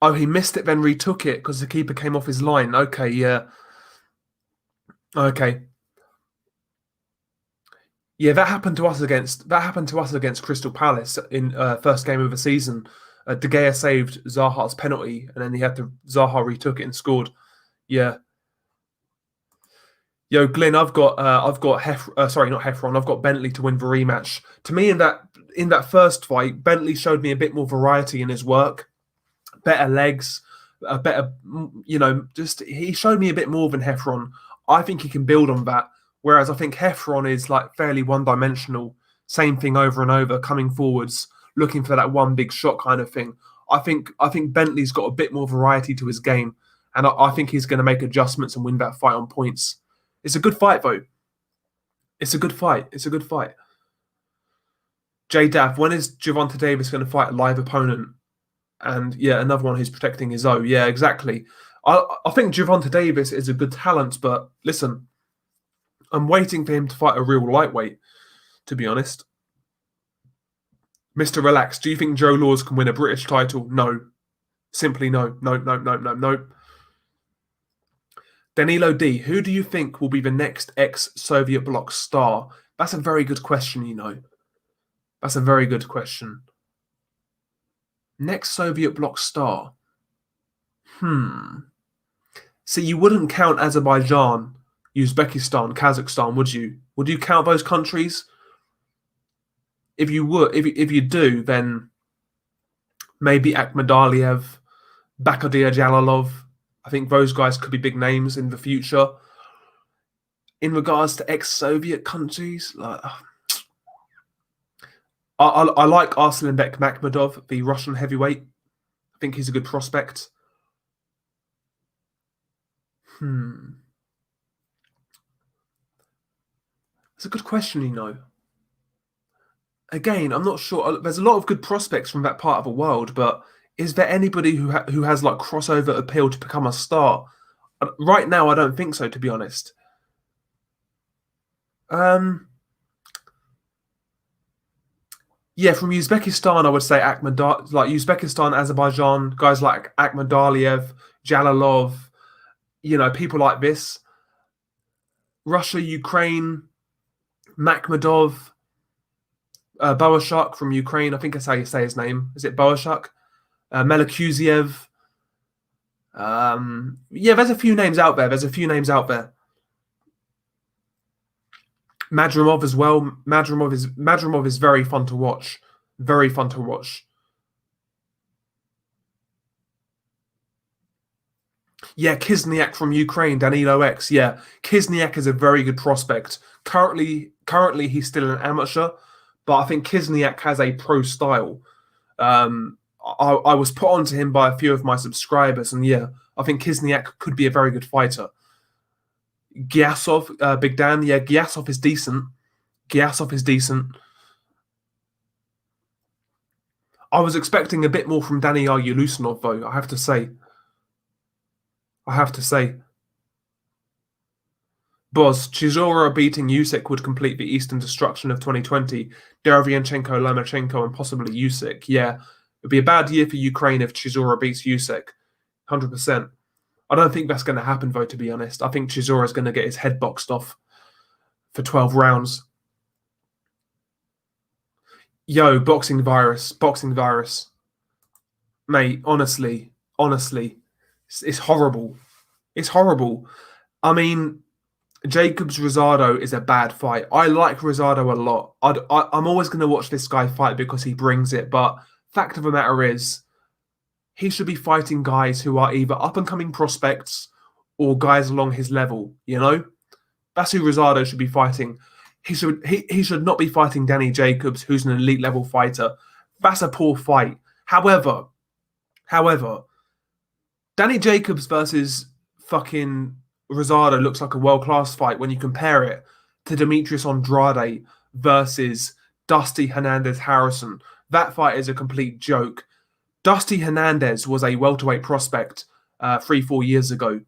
Oh, he missed it, then retook it because the keeper came off his line. Okay, yeah. Okay. Yeah, that happened to us against Crystal Palace in first game of the season. De Gea saved Zaha's penalty, and then Zaha retook it and scored. Yeah. Yo, Glyn, I've got not Heffron. I've got Bentley to win the rematch. To me, in that first fight, Bentley showed me a bit more variety in his work, better legs, a better, just he showed me a bit more than Heffron. I think he can build on that. Whereas I think Heffron is like fairly one-dimensional, same thing over and over, coming forwards, looking for that one big shot kind of thing. I think Bentley's got a bit more variety to his game, and I think he's going to make adjustments and win that fight on points. It's a good fight, though. It's a good fight. J Dav, when is Gervonta Davis going to fight a live opponent? And yeah, another one who's protecting his own. Yeah, exactly. I think Gervonta Davis is a good talent, but listen, I'm waiting for him to fight a real lightweight, to be honest. Mr. Relax, do you think Joe Laws can win a British title? No. Simply no. No. Danilo D, who do you think will be the next ex-Soviet bloc star? That's a very good question, That's a very good question. Next Soviet bloc star? So you wouldn't count Azerbaijan, Uzbekistan, Kazakhstan, would you? Would you count those countries? If you do, then maybe Akhmadaliev, Bakadir Jalilov. I think those guys could be big names in the future. In regards to ex-Soviet countries, I like Arslanbek Makhmudov, the Russian heavyweight. I think he's a good prospect. It's a good question, Again, I'm not sure. There's a lot of good prospects from that part of the world, but is there anybody who has like crossover appeal to become a star? Right now, I don't think so, to be honest. Yeah, from Uzbekistan, I would say Uzbekistan, Azerbaijan, guys like Akhmadaliev, Jalilov, people like this. Russia, Ukraine, Makhmudov, Boashuk from Ukraine. I think that's how you say his name. Is it Boashuk? Melekuziev. Yeah, there's a few names out there. Madrimov as well. Madrimov is very fun to watch. Very fun to watch. Yeah, Kisniak from Ukraine, Danilo X. Yeah, Kisniak is a very good prospect. Currently he's still an amateur, but I think Kisniak has a pro style. I was put onto him by a few of my subscribers, and yeah, I think Kisniak could be a very good fighter. Gyasov, Big Dan, yeah, Gyasov is decent. I was expecting a bit more from Daniel Yulusinov, though, I have to say. Boz, Chisora beating Usyk would complete the Eastern destruction of 2020. Derevyanchenko, Lomachenko, and possibly Usyk. Yeah, it'd be a bad year for Ukraine if Chisora beats Usyk. 100%. I don't think that's going to happen, though, to be honest. I think Chisora's going to get his head boxed off for 12 rounds. Yo, boxing virus, mate. Honestly, it's horrible. It's horrible. I mean, Jacobs Rosado is a bad fight. I like Rosado a lot. I'm always going to watch this guy fight because he brings it. But fact of the matter is, he should be fighting guys who are either up and coming prospects or guys along his level. You know, that's who Rosado should be fighting. He should not be fighting Danny Jacobs, who's an elite level fighter. That's a poor fight. However, Danny Jacobs versus fucking Rosado looks like a world class fight when you compare it to Demetrius Andrade versus Dusty Hernandez Harrison. That fight is a complete joke. Dusty Hernandez was a welterweight prospect 3-4 years ago.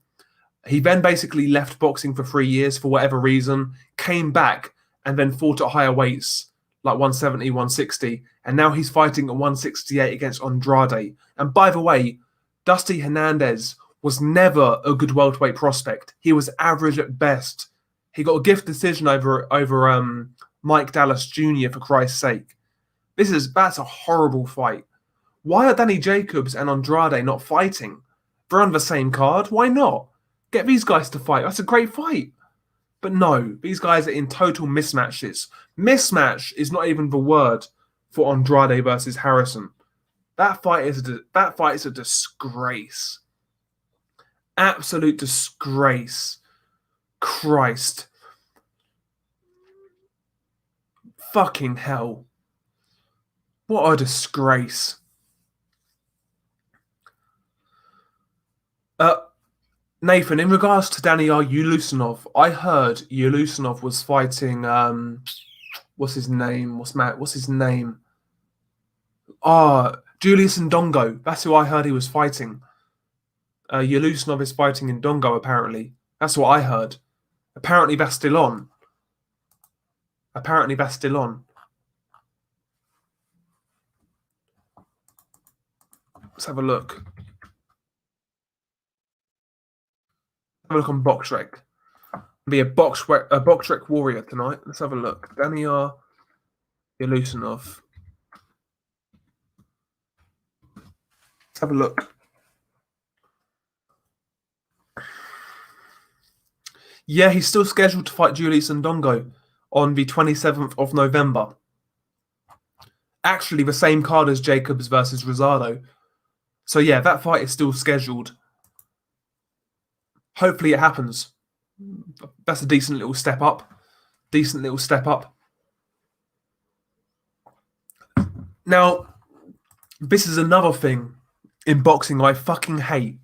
He then basically left boxing for 3 years for whatever reason, came back, and then fought at higher weights like 170, 160. And now he's fighting at 168 against Andrade. And by the way, Dusty Hernandez was never a good welterweight prospect. He was average at best. He got a gift decision over Mike Dallas Jr., for Christ's sake. That's a horrible fight. Why are Danny Jacobs and Andrade not fighting? They're on the same card. Why not? Get these guys to fight. That's a great fight. But no, these guys are in total mismatches. Mismatch is not even the word for Andrade versus Harrison. That fight is a disgrace. Absolute disgrace. Christ. Fucking hell. What a disgrace. Nathan, in regards to Daniil Ulusanov, I heard Ulusanov was fighting. What's his name? What's his name? Julius Ndongo. That's who I heard he was fighting. Ulusanov is fighting in Ndongo, apparently. That's what I heard. Apparently that's still on. Let's have a look. Have a look on BoxRec. Be a BoxRec warrior tonight. Let's have a look. Daniil Ulusanov. Let's have a look. Yeah, he's still scheduled to fight Julius Ndongo on the 27th of November. Actually, the same card as Jacobs versus Rosado. So yeah, that fight is still scheduled. Hopefully it happens. That's a decent little step up. Now, this is another thing in boxing I fucking hate.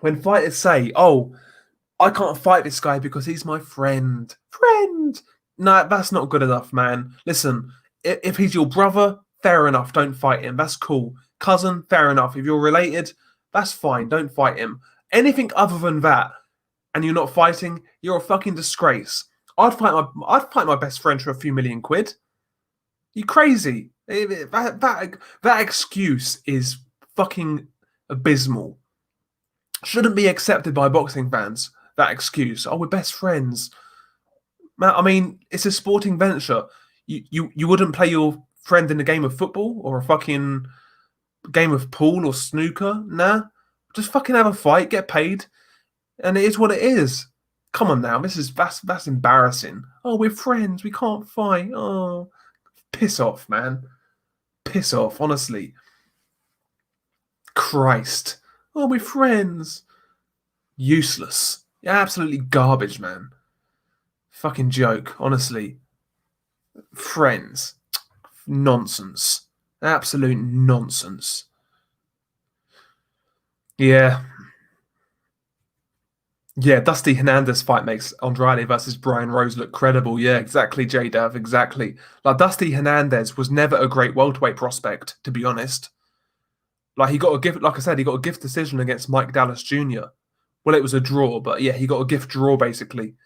When fighters say, oh, I can't fight this guy because he's my friend. No, that's not good enough, man. Listen, if he's your brother, fair enough, don't fight him. That's cool. Cousin, fair enough. If you're related, that's fine, don't fight him. Anything other than that, and you're not fighting, you're a fucking disgrace. I'd fight my best friend for a few million quid. You crazy? That excuse is fucking abysmal. Shouldn't be accepted by boxing fans. That excuse. Oh, we're best friends. Man, I mean, it's a sporting venture. You wouldn't play your friend in a game of football or a fucking game of pool or snooker? Nah. Just fucking have a fight, get paid, and it is what it is. Come on now, that's embarrassing. Oh, we're friends, we can't fight. Oh, piss off, man. Piss off, honestly. Christ. Oh, we're friends. Useless. Absolutely garbage, man. Fucking joke, honestly. Friends. Nonsense. Absolute nonsense. Yeah, Dusty Hernandez fight makes Andrade versus Brian Rose look credible. Yeah, exactly, J-Dav, exactly. Like, Dusty Hernandez was never a great welterweight prospect, to be honest. Like, he got a gift decision against Mike Dallas Jr. Well, it was a draw, but yeah, he got a gift draw, basically.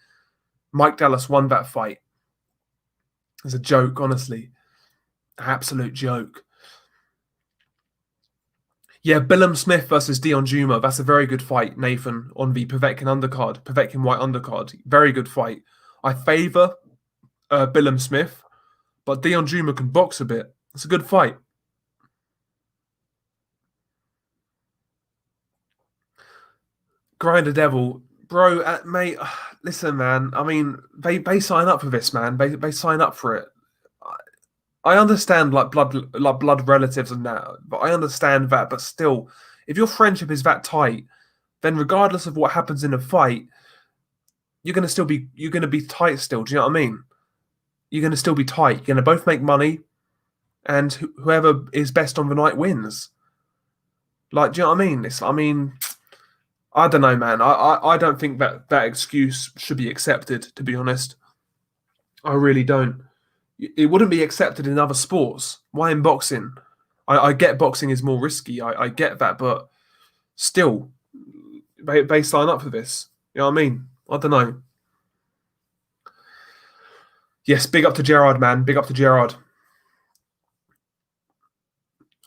Mike Dallas won that fight. It's a joke, honestly. Absolute joke. Yeah, Billum Smith versus Dion Juma. That's a very good fight, Nathan, on the Povetkin white undercard. Very good fight. I favour Billum Smith, But Dion Juma can box a bit. It's a good fight. Grinder Devil, bro, mate. Listen, man. I mean, they sign up for this, man. They sign up for it. I understand like blood relatives and that, but I understand that. But still, if your friendship is that tight, then regardless of what happens in a fight, you're gonna be tight still. Do you know what I mean? You're gonna still be tight. You're gonna both make money, and whoever is best on the night wins. Like, do you know what I mean? I don't know, man. I don't think that excuse should be accepted. To be honest, I really don't. It wouldn't be accepted in other sports. Why in boxing? I get boxing is more risky. I get that, but still, they sign up for this. You know what I mean? I don't know. Yes, big up to Gerard, man. Big up to Gerard.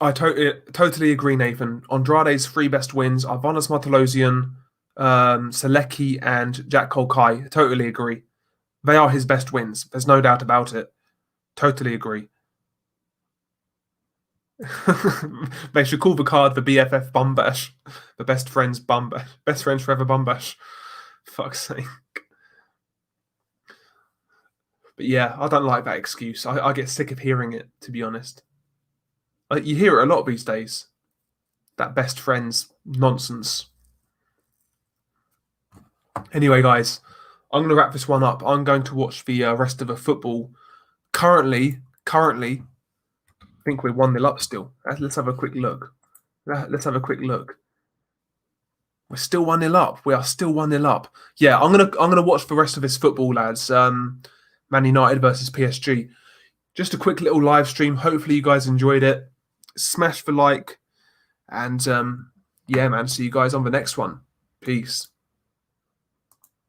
I totally agree, Nathan. Andrade's three best wins are Vanas Martelosian, Selecki, and Jack Kolkai. Totally agree. They are his best wins. There's no doubt about it. Totally agree. They should call the card the BFF Bumbash. The best friends Bumbash. Best friends forever Bumbash. Fuck's sake. But yeah, I don't like that excuse. I get sick of hearing it, to be honest. You hear it a lot these days. That best friends nonsense. Anyway, guys, I'm going to wrap this one up. I'm going to watch the rest of the football. Currently, I think we're 1-0 up still. Let's have a quick look. Let's have a quick look. We're still 1-0 up. We are still 1-0 up. Yeah, I'm gonna watch the rest of this football, lads. Man United versus PSG. Just a quick little live stream. Hopefully you guys enjoyed it. Smash the like. And yeah, man, see you guys on the next one. Peace.